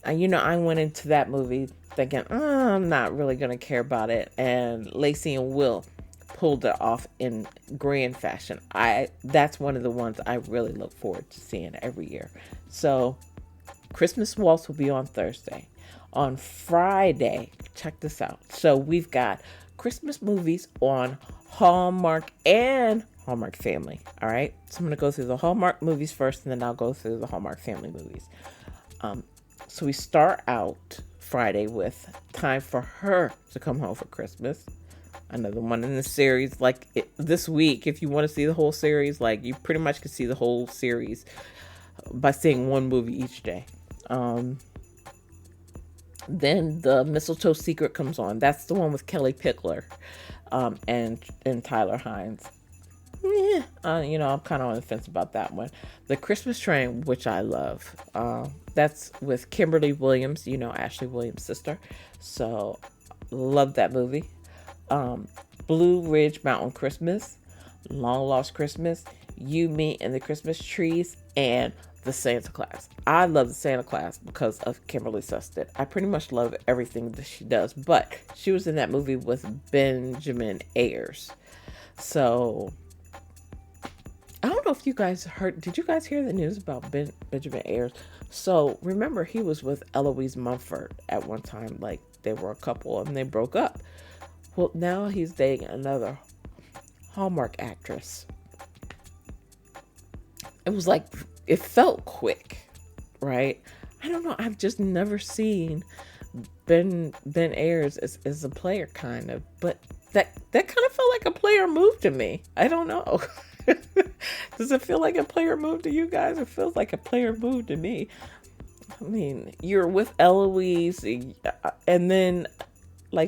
And I went into that movie thinking, I'm not really gonna care about it, and Lacey and Will pulled it off in grand fashion. That's one of the ones I really look forward to seeing every year. So Christmas Waltz will be on Thursday. On Friday, check this out. So we've got Christmas movies on Hallmark and Hallmark Family. All right. So I'm going to go through the Hallmark movies first, and then I'll go through the Hallmark Family movies. So we start out Friday with Time for Her to Come Home for Christmas. Another one in the series. This week, if you want to see the whole series, you pretty much can see the whole series by seeing one movie each day. Then the Mistletoe Secret comes on. That's the one with Kelly Pickler and Tyler Hines. I'm kind of on the fence about that one. The Christmas Train, which I love. That's with Kimberly Williams, Ashley Williams' sister. So, love that movie. Blue Ridge Mountain Christmas, Long Lost Christmas, You, Me, and the Christmas Trees, and the Santa Claus. I love the Santa Claus because of Kimberly Susted. I pretty much love everything that she does, but she was in that movie with Benjamin Ayers. So, I don't know if you guys heard, did you guys hear the news about Benjamin Ayers? So, remember he was with Eloise Mumford at one time, they were a couple and they broke up. Well, now he's dating another Hallmark actress. It felt quick, right? I don't know. I've just never seen Ben Ayers as a player, kind of. But that kind of felt like a player move to me. I don't know. Does it feel like a player move to you guys? It feels like a player move to me. I mean, you're with Eloise, and then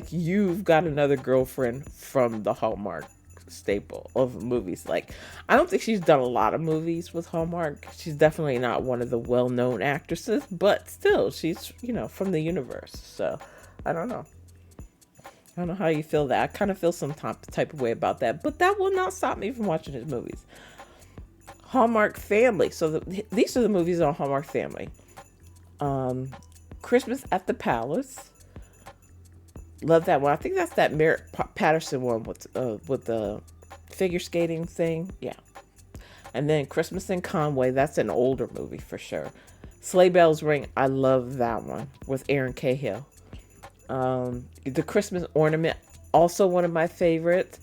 you've got another girlfriend from the Hallmark staple of movies. I don't think she's done a lot of movies with Hallmark. She's definitely not one of the well-known actresses, but still, she's, from the universe. So, I don't know. I don't know how you feel that. I kind of feel some type of way about that, but that will not stop me from watching his movies. Hallmark Family. So these are the movies on Hallmark Family. Christmas at the Palace. Love that one. I think that's that Merritt Patterson one with the figure skating thing. Yeah. And then Christmas in Conway. That's an older movie for sure. Sleigh Bells Ring. I love that one with Aaron Cahill. The Christmas Ornament. Also one of my favorites.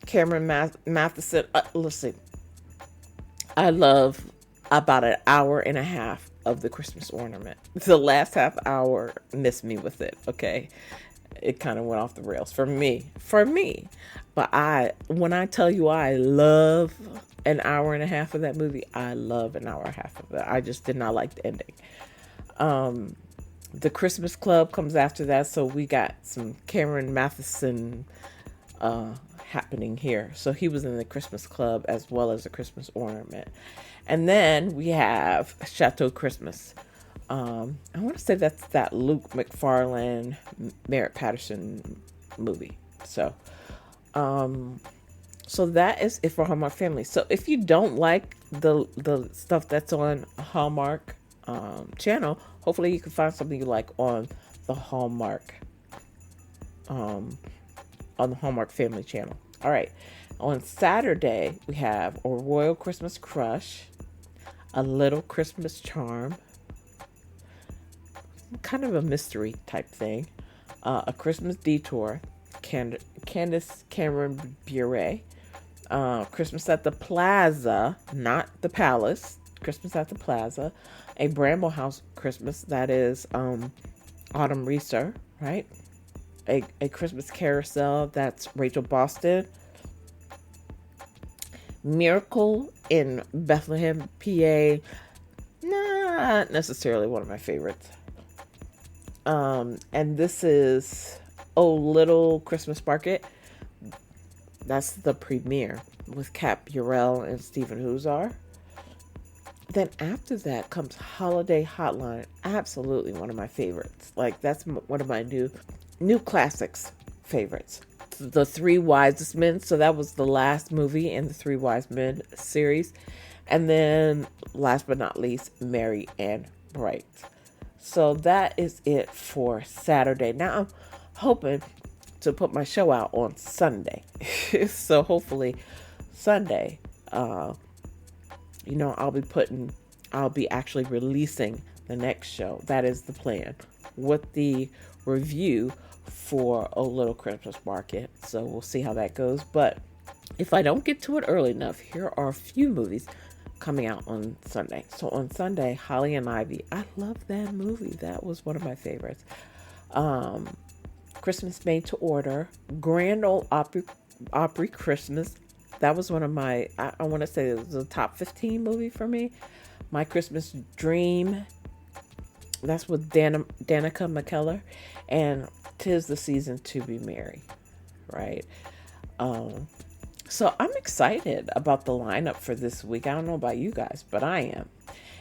Cameron Matheson. Listen. I love about an hour and a half of the Christmas Ornament. The last half hour missed me with it. Okay. It kind of went off the rails for me. But when I tell you I love an hour and a half of that movie, I love an hour and a half of it. I just did not like the ending. The Christmas Club comes after that. So we got some Cameron Matheson happening here. So he was in the Christmas Club as well as the Christmas Ornament. And then we have Chateau Christmas. I want to say that's that Luke McFarlane, Merritt Patterson movie. So that is it for Hallmark Family. So if you don't like the stuff that's on Hallmark channel, hopefully you can find something you like on the Hallmark Family channel. All right. On Saturday, we have A Royal Christmas Crush, A Little Christmas Charm, kind of a mystery type thing, A Christmas Detour, Candace Cameron Bure, Christmas at the Plaza, not the Palace, Christmas at the Plaza, A Bramble House Christmas, that is Autumn Reeser, right? A Christmas Carousel, that's Rachel Boston. Miracle in Bethlehem, PA, not necessarily one of my favorites. And this is Oh Little Christmas Market. That's the premiere with Cap Burrell and Stephen Huzar. Then after that comes Holiday Hotline. Absolutely one of my favorites. That's one of my new classics favorites. the Three Wisest Men. So that was the last movie in the Three Wise Men series. And then last but not least, Merry and Bright. So that is it for Saturday. Now I'm hoping to put my show out on Sunday. So hopefully Sunday, I'll be actually releasing the next show. That is the plan, with the review for A Little Christmas Market. So we'll see how that goes. But if I don't get to it early enough, here are a few movies coming out on Sunday. So on Sunday, Holly and Ivy. I love that movie. That was one of my favorites. Christmas Made to Order, Grand Ole Opry Christmas. That was one of my, I want to say it was a top 15 movie for me. My Christmas Dream. That's with Danica McKellar. And 'Tis the Season to Be Merry. Right? So I'm excited about the lineup for this week. I don't know about you guys, but I am.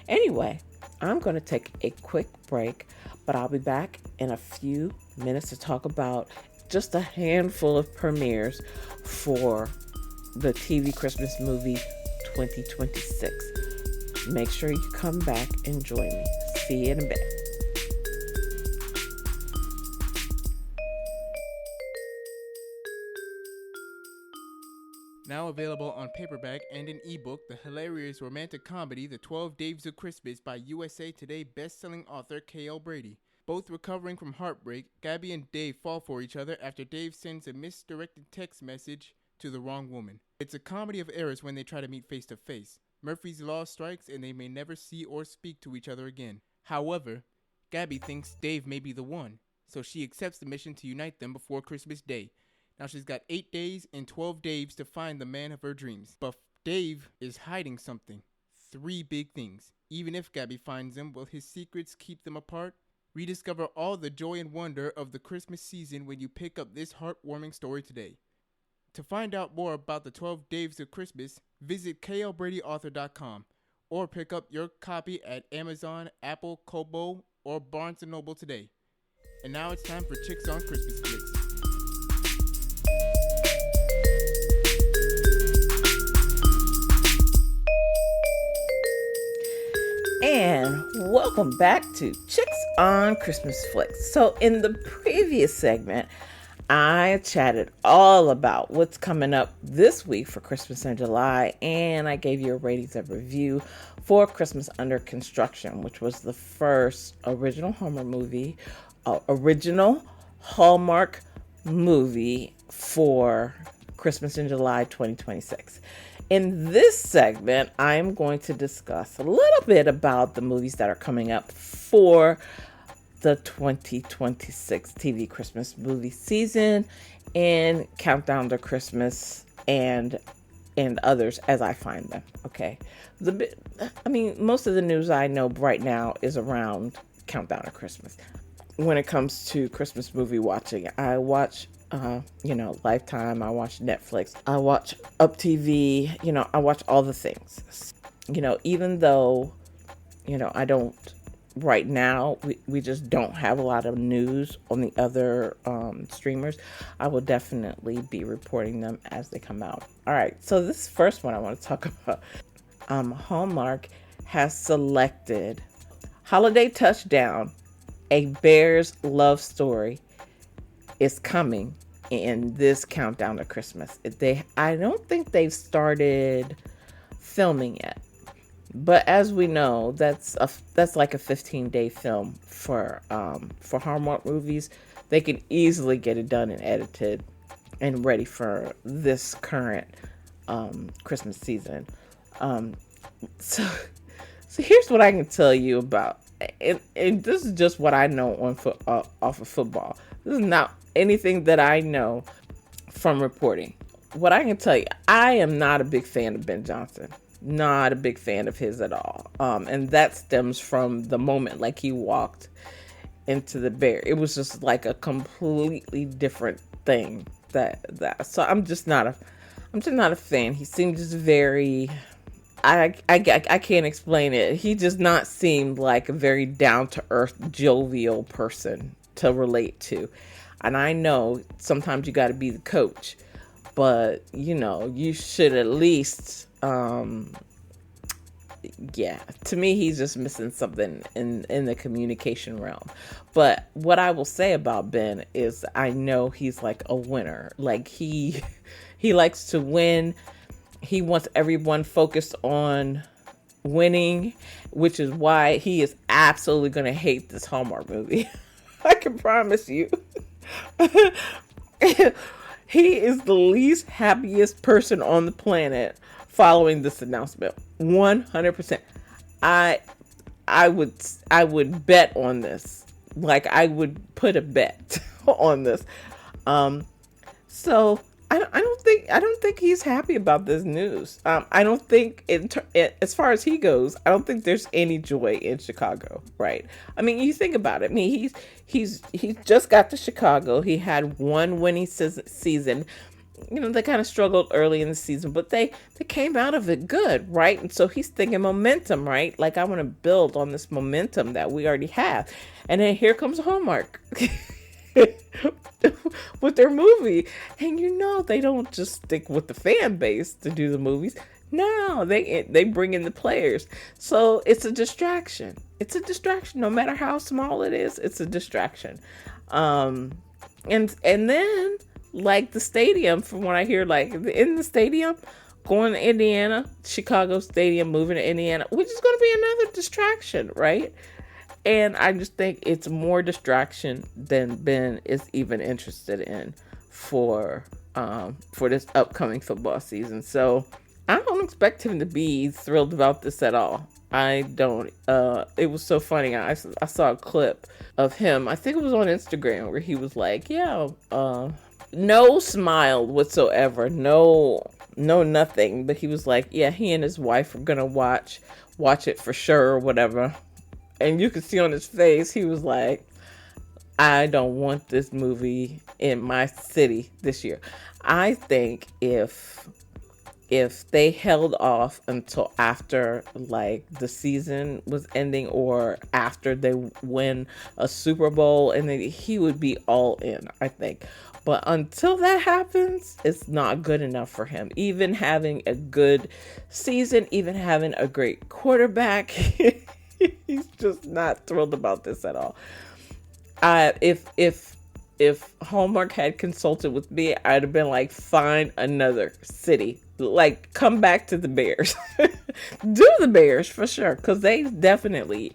Anyway, I'm going to take a quick break, but I'll be back in a few minutes to talk about just a handful of premieres for the TV Christmas movie 2026. Make sure you come back and join me. See you in a bit. Now available on paperback and an ebook, the hilarious romantic comedy The 12 Days of Christmas by USA Today best-selling author K.L. Brady. Both recovering from heartbreak, Gabby and Dave fall for each other after Dave sends a misdirected text message to the wrong woman. It's a comedy of errors when they try to meet face to face. Murphy's Law strikes and they may never see or speak to each other again. However, Gabby thinks Dave may be the one, so she accepts the mission to unite them before Christmas Day. Now she's got 8 days and 12 days to find the man of her dreams. But Dave is hiding something. 3 big things. Even if Gabby finds them, will his secrets keep them apart? Rediscover all the joy and wonder of the Christmas season when you pick up this heartwarming story today. To find out more about the 12 Days of Christmas, visit klbradyauthor.com or pick up your copy at Amazon, Apple, Kobo, or Barnes & Noble today. And now it's time for Chicks on Christmas Flicks. And welcome back to Chicks on Christmas Flicks. So in the previous segment, I chatted all about what's coming up this week for Christmas in July, and I gave you a ratings and review for Christmas Under Construction, which was the first original Hallmark movie for Christmas in July 2026. In this segment, I'm going to discuss a little bit about the movies that are coming up for the 2026 TV Christmas movie season and Countdown to Christmas and others as I find them. Okay. Most of the news I know right now is around Countdown to Christmas. When it comes to Christmas movie watching, I watch Lifetime, I watch Netflix, I watch Up TV, I watch all the things. Even though, I don't, right now, we just don't have a lot of news on the other streamers, I will definitely be reporting them as they come out. All right, so this first one I want to talk about. Hallmark has selected Holiday Touchdown, A Bear's Love Story, is coming in this Countdown to Christmas. I don't think they've started filming yet, but as we know, that's like a 15-day film for Hallmark movies. They can easily get it done and edited and ready for this current Christmas season. So here's what I can tell you about, and this is just what I know off of football. This is not anything that I know from reporting. What I can tell you, I am not a big fan of Ben Johnson. Not a big fan of his at all. And that stems from the moment like he walked into the Bear. It was just like a completely different thing. So I'm just not a fan. He seemed just very, I can't explain it. He does not seem like a very down to earth, jovial person to relate to. And I know sometimes you got to be the coach, but you should at least, yeah, to me, he's just missing something in the communication realm. But what I will say about Ben is I know he's like a winner. Like he likes to win. He wants everyone focused on winning, which is why he is absolutely going to hate this Hallmark movie. I can promise you. He is the least happiest person on the planet following this announcement. 100%. I would bet on this. Like, I would put a bet on this. So I don't think he's happy about this news. I don't think as far as he goes, I don't think there's any joy in Chicago, right? I mean, you think about it. I mean, he's just got to Chicago. He had one winning season. They kind of struggled early in the season, but they came out of it good, right? And so he's thinking momentum, right? Like, I want to build on this momentum that we already have. And then here comes Hallmark with their movie. And they don't just stick with the fan base to do the movies. No, they bring in the players. So it's a distraction. It's a distraction. No matter how small it is, it's a distraction. And then, like, the stadium, from what I hear, like, in the stadium, going to Indiana, Chicago Stadium, moving to Indiana, which is going to be another distraction, right? And I just think it's more distraction than Ben is even interested in for this upcoming football season. So I don't expect him to be thrilled about this at all. I don't. It was so funny. I saw a clip of him. I think it was on Instagram where he was like, yeah, no smile whatsoever. No, nothing. But he was like, yeah, he and his wife are going to watch it for sure or whatever. And you could see on his face, he was like, I don't want this movie in my city this year. I think if they held off until after, like, the season was ending or after they win a Super Bowl, and then he would be all in, I think. But until that happens, it's not good enough for him. Even having a good season, even having a great quarterback, he's just not thrilled about this at all. If Hallmark had consulted with me, I'd have been like, find another city. Like, come back to the Bears. Do the Bears for sure, because they definitely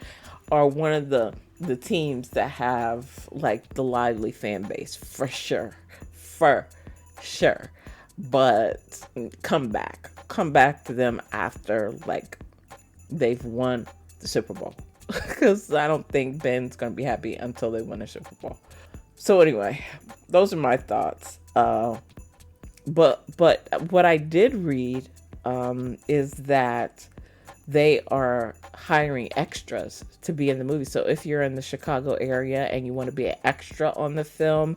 are one of the teams that have, like, the lively fan base for sure. But come back to them after, like, they've won the Super Bowl, because I don't think Ben's gonna be happy until they win the Super Bowl. So anyway, those are my thoughts. But what I did read is that they are hiring extras to be in the movie. So if you're in the Chicago area and you want to be an extra on the film,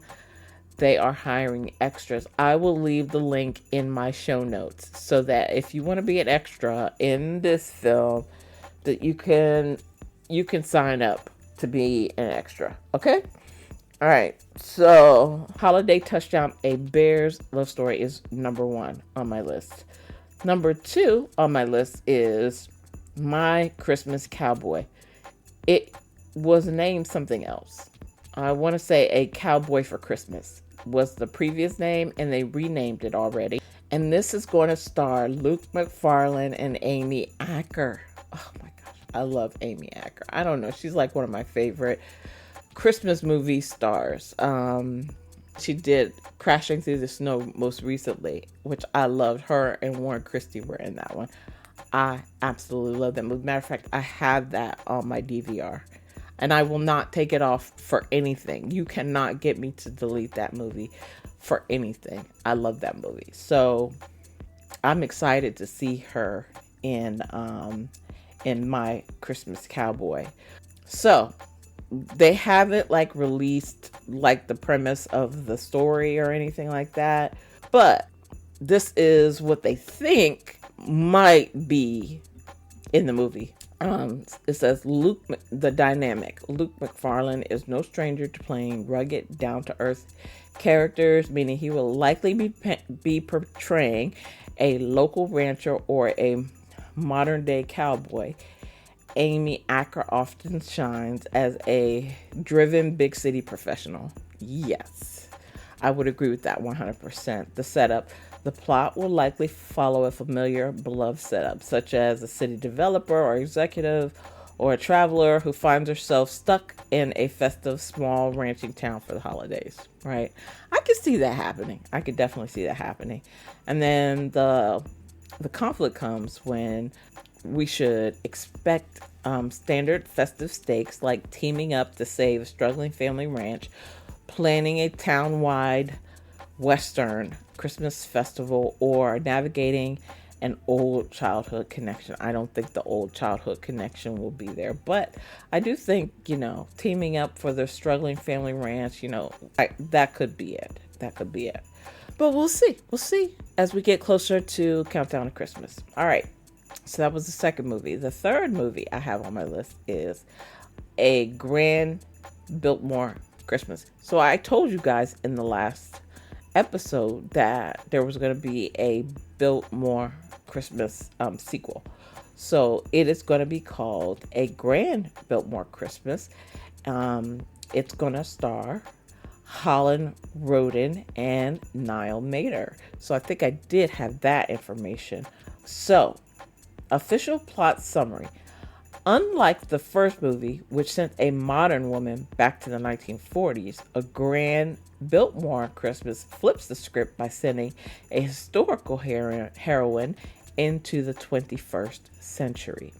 they are hiring extras. I will leave the link in my show notes so that if you want to be an extra in this film, that you can sign up to be an extra. Okay? All right. So, Holiday Touchdown, A Bears Love Story is number 1 on my list. Number 2 on my list is My Christmas Cowboy. It was named something else. I want to say A Cowboy for Christmas was the previous name, and they renamed it already. And this is going to star Luke McFarlane and Amy Acker. Oh my gosh, I love Amy Acker. I don't know, she's like one of my favorite Christmas movie stars. She did Crashing Through the Snow most recently, which I loved. Her and Warren Christie were in that one. I absolutely love that movie. Matter of fact, I have that on my DVR. And I will not take it off for anything. You cannot get me to delete that movie for anything. I love that movie. So I'm excited to see her in My Christmas Cowboy. So they haven't, like, released, like, the premise of the story or anything like that. But this is what they think might be in the movie. It says the dynamic. Luke McFarlane is no stranger to playing rugged, down-to-earth characters, meaning he will likely be portraying a local rancher or a modern-day cowboy. Amy Acker often shines as a driven big city professional. Yes, I would agree with that 100%. The setup. The plot will likely follow a familiar, beloved setup, such as a city developer or executive or a traveler who finds herself stuck in a festive small ranching town for the holidays, right? I could see that happening. I could definitely see that happening. And then the conflict comes when we should expect standard festive stakes like teaming up to save a struggling family ranch, planning a town-wide Western Christmas festival, or navigating an old childhood connection. I don't think the old childhood connection will be there, but I do think, teaming up for the struggling family ranch, that could be it. That could be it. But we'll see. We'll see as we get closer to Countdown to Christmas. All right. So that was the second movie. The third movie I have on my list is A Grand Biltmore Christmas. So I told you guys in the last episode that there was going to be a Biltmore Christmas sequel. So it is going to be called A Grand Biltmore Christmas. It's going to star Holland Roden and Niall Mater. So I think I did have that information. So, official plot summary. Unlike the first movie, which sent a modern woman back to the 1940s, A Grand Biltmore Christmas flips the script by sending a historical heroine into the 21st century.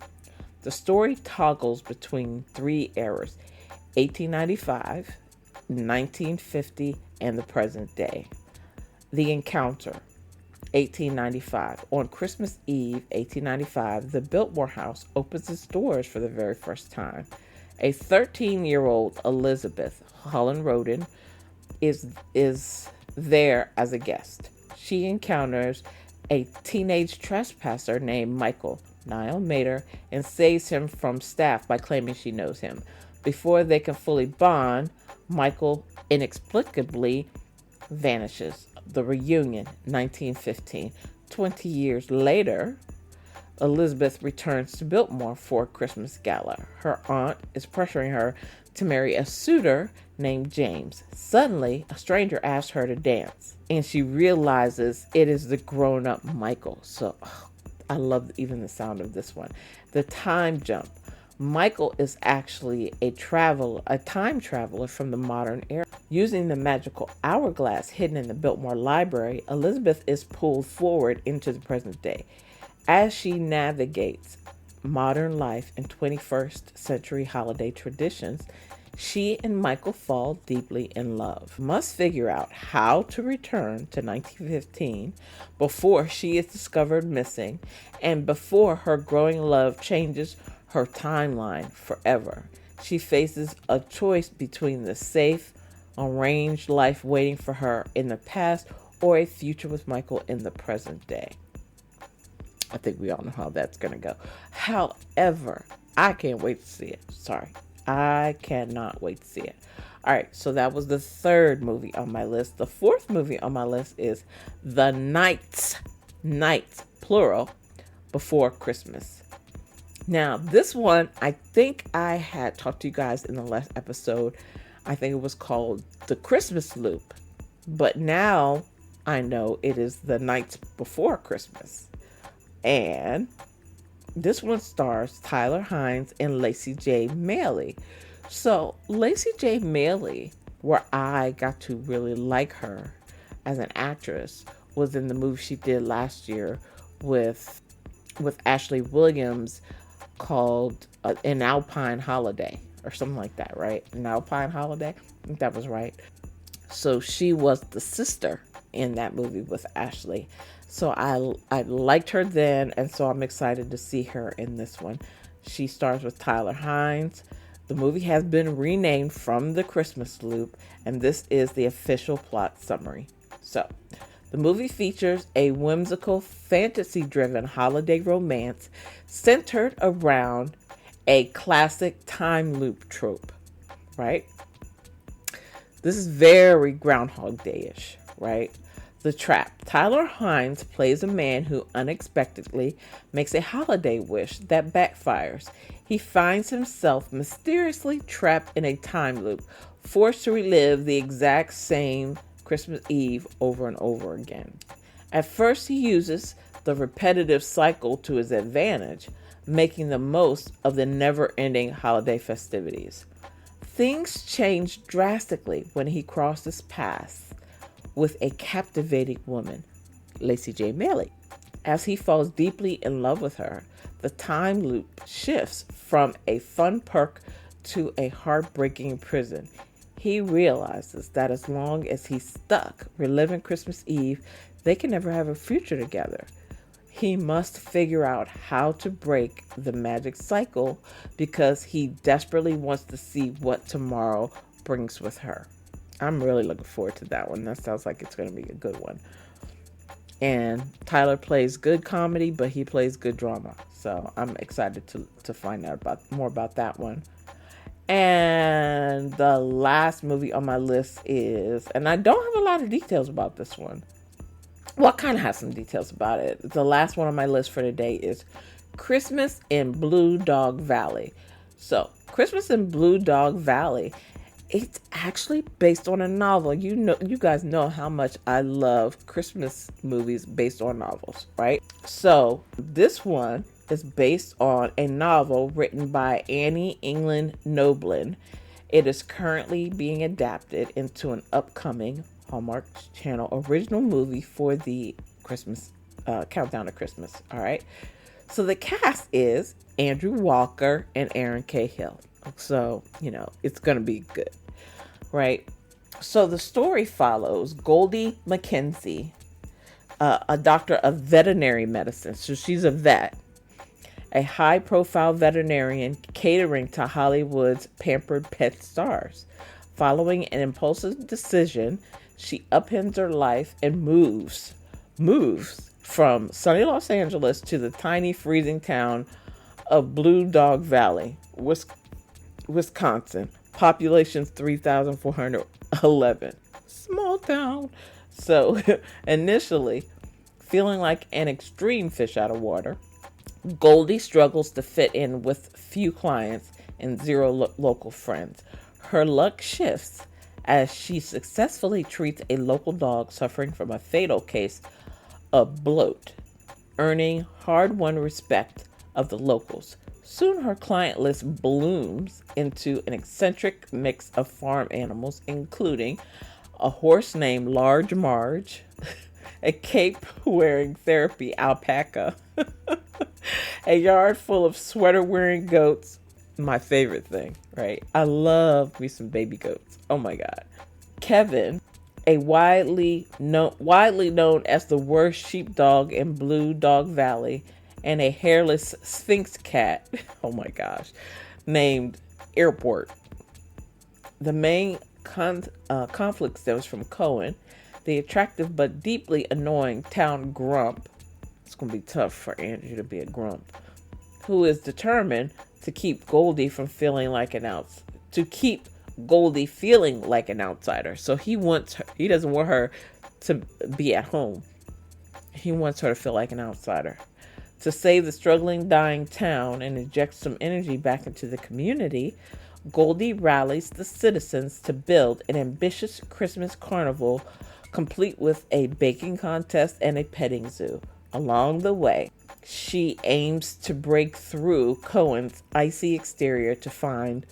The story toggles between three eras: 1895, 1950, and the present day. The encounter. 1895. On Christmas Eve, 1895, the Biltmore house opens its doors for the very first time. A 13-year-old Elizabeth Holland Roden is there as a guest. She encounters a teenage trespasser named Michael, Niall Mater, and saves him from staff by claiming she knows him. Before they can fully bond, Michael inexplicably vanishes. The reunion, 1915. 20 years later, Elizabeth returns to Biltmore for a Christmas gala. Her aunt is pressuring her to marry a suitor named James. Suddenly, a stranger asks her to dance, and she realizes it is the grown-up Michael. So, I love even the sound of this one. The time jump. Michael is actually a time traveler from the modern era. Using the magical hourglass hidden in the Biltmore Library, Elizabeth is pulled forward into the present day. As she navigates modern life and 21st century holiday traditions, she and Michael fall deeply in love. Must figure out how to return to 1915 before she is discovered missing and before her growing love changes her timeline forever. She faces a choice between the safe, arranged life waiting for her in the past or a future with Michael in the present day. I think we all know how that's going to go. However, I can't wait to see it. Sorry. I cannot wait to see it. All right, so that was the third movie on my list. The fourth movie on my list is The Nights, plural, Before Christmas. Now, this one, I think I had talked to you guys in the last episode. I think it was called The Christmas Loop. But now I know it is The Nights Before Christmas. And this one stars Tyler Hynes and Lacey J. Mailey. So, Lacey J. Mailey, where I got to really like her as an actress, was in the movie she did last year with Ashley Williams, called An Alpine Holiday or something like that, right? An Alpine Holiday? I think that was right. So she was the sister in that movie with Ashley. So I liked her then, and so I'm excited to see her in this one. She stars with Tyler Hynes. The movie has been renamed from The Christmas Loop, and this is the official plot summary. So, the movie features a whimsical, fantasy-driven holiday romance centered around a classic time loop trope, right? This is very Groundhog Day-ish, right? The Trap. Tyler Hynes plays a man who unexpectedly makes a holiday wish that backfires. He finds himself mysteriously trapped in a time loop, forced to relive the exact same Christmas Eve over and over again. At first, he uses the repetitive cycle to his advantage, making the most of the never-ending holiday festivities. Things change drastically when he crosses paths with a captivating woman, Lacey J. Mailey. As he falls deeply in love with her, the time loop shifts from a fun perk to a heartbreaking prison. He realizes that as long as he's stuck reliving Christmas Eve, they can never have a future together. He must figure out how to break the magic cycle because he desperately wants to see what tomorrow brings with her. I'm really looking forward to that one. That sounds like it's going to be a good one. And Tyler plays good comedy, but he plays good drama. So I'm excited to find out more about that one. And the last movie on my list is, and I don't have a lot of details about this one. Well, I kind of have some details about it. The last one on my list for today is Christmas in Blue Dog Valley. So, Christmas in Blue Dog Valley, it's actually based on a novel. You guys know how much I love Christmas movies based on novels, right? So, this one is based on a novel written by Annie England Noblin. It is currently being adapted into an upcoming Hallmark Channel original movie for the Christmas countdown to Christmas. All right. So the cast is Andrew Walker and Aaron Cahill. So, it's going to be good. Right. So the story follows Goldie McKenzie, a doctor of veterinary medicine. So she's a vet, a high profile veterinarian catering to Hollywood's pampered pet stars. Following an impulsive decision, she upends her life and moves from sunny Los Angeles to the tiny freezing town of Blue Dog Valley, Wisconsin. Population 3,411. Small town. So initially, feeling like an extreme fish out of water, Goldie struggles to fit in with few clients and zero local friends. Her luck shifts as she successfully treats a local dog suffering from a fatal case of bloat, earning hard-won respect of the locals. Soon her client list blooms into an eccentric mix of farm animals, including a horse named Large Marge, a cape-wearing therapy alpaca, a yard full of sweater-wearing goats. My favorite thing, right? I love me some baby goats. Oh my God. Kevin, a widely known as the worst sheepdog in Blue Dog Valley, and a hairless Sphinx cat, oh my gosh, named Airport. The main conflict stems from Cohen, the attractive but deeply annoying town grump. It's going to be tough for Andrew to be a grump, who is determined to keep Goldie feeling like an outsider. So he doesn't want her to be at home. He wants her to feel like an outsider. To save the struggling, dying town and inject some energy back into the community, Goldie rallies the citizens to build an ambitious Christmas carnival, complete with a baking contest and a petting zoo. Along the way, she aims to break through Cohen's icy exterior to find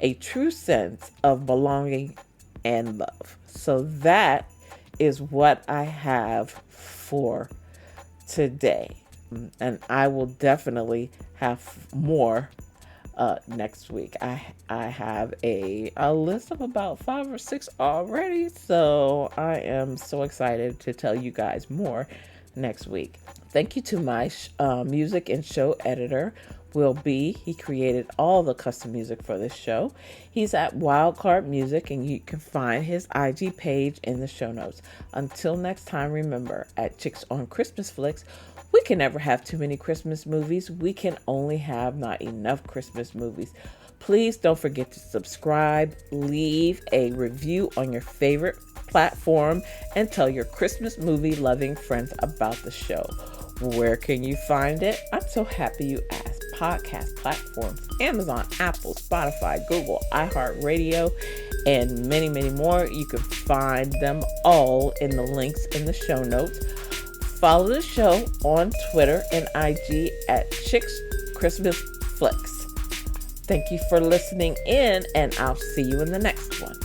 a true sense of belonging and love. So that is what I have for today. And I will definitely have more next week. I have a list of about 5 or 6 already. So I am so excited to tell you guys more next week. Thank you to my music and show editor, will be. He created all the custom music for this show. He's at Wildcard Music, and you can find his IG page in the show notes. Until next time, remember, at Chicks on Christmas Flicks, we can never have too many Christmas movies. We can only have not enough Christmas movies. Please don't forget to subscribe, leave a review on your favorite platform, and tell your Christmas movie loving friends about the show. Where can you find it? I'm so happy you asked. Podcast platforms, Amazon, Apple, Spotify, Google, iHeartRadio, and many, many more. You can find them all in the links in the show notes. Follow the show on Twitter and IG at Chicks Christmas Flicks. Thank you for listening in, and I'll see you in the next one.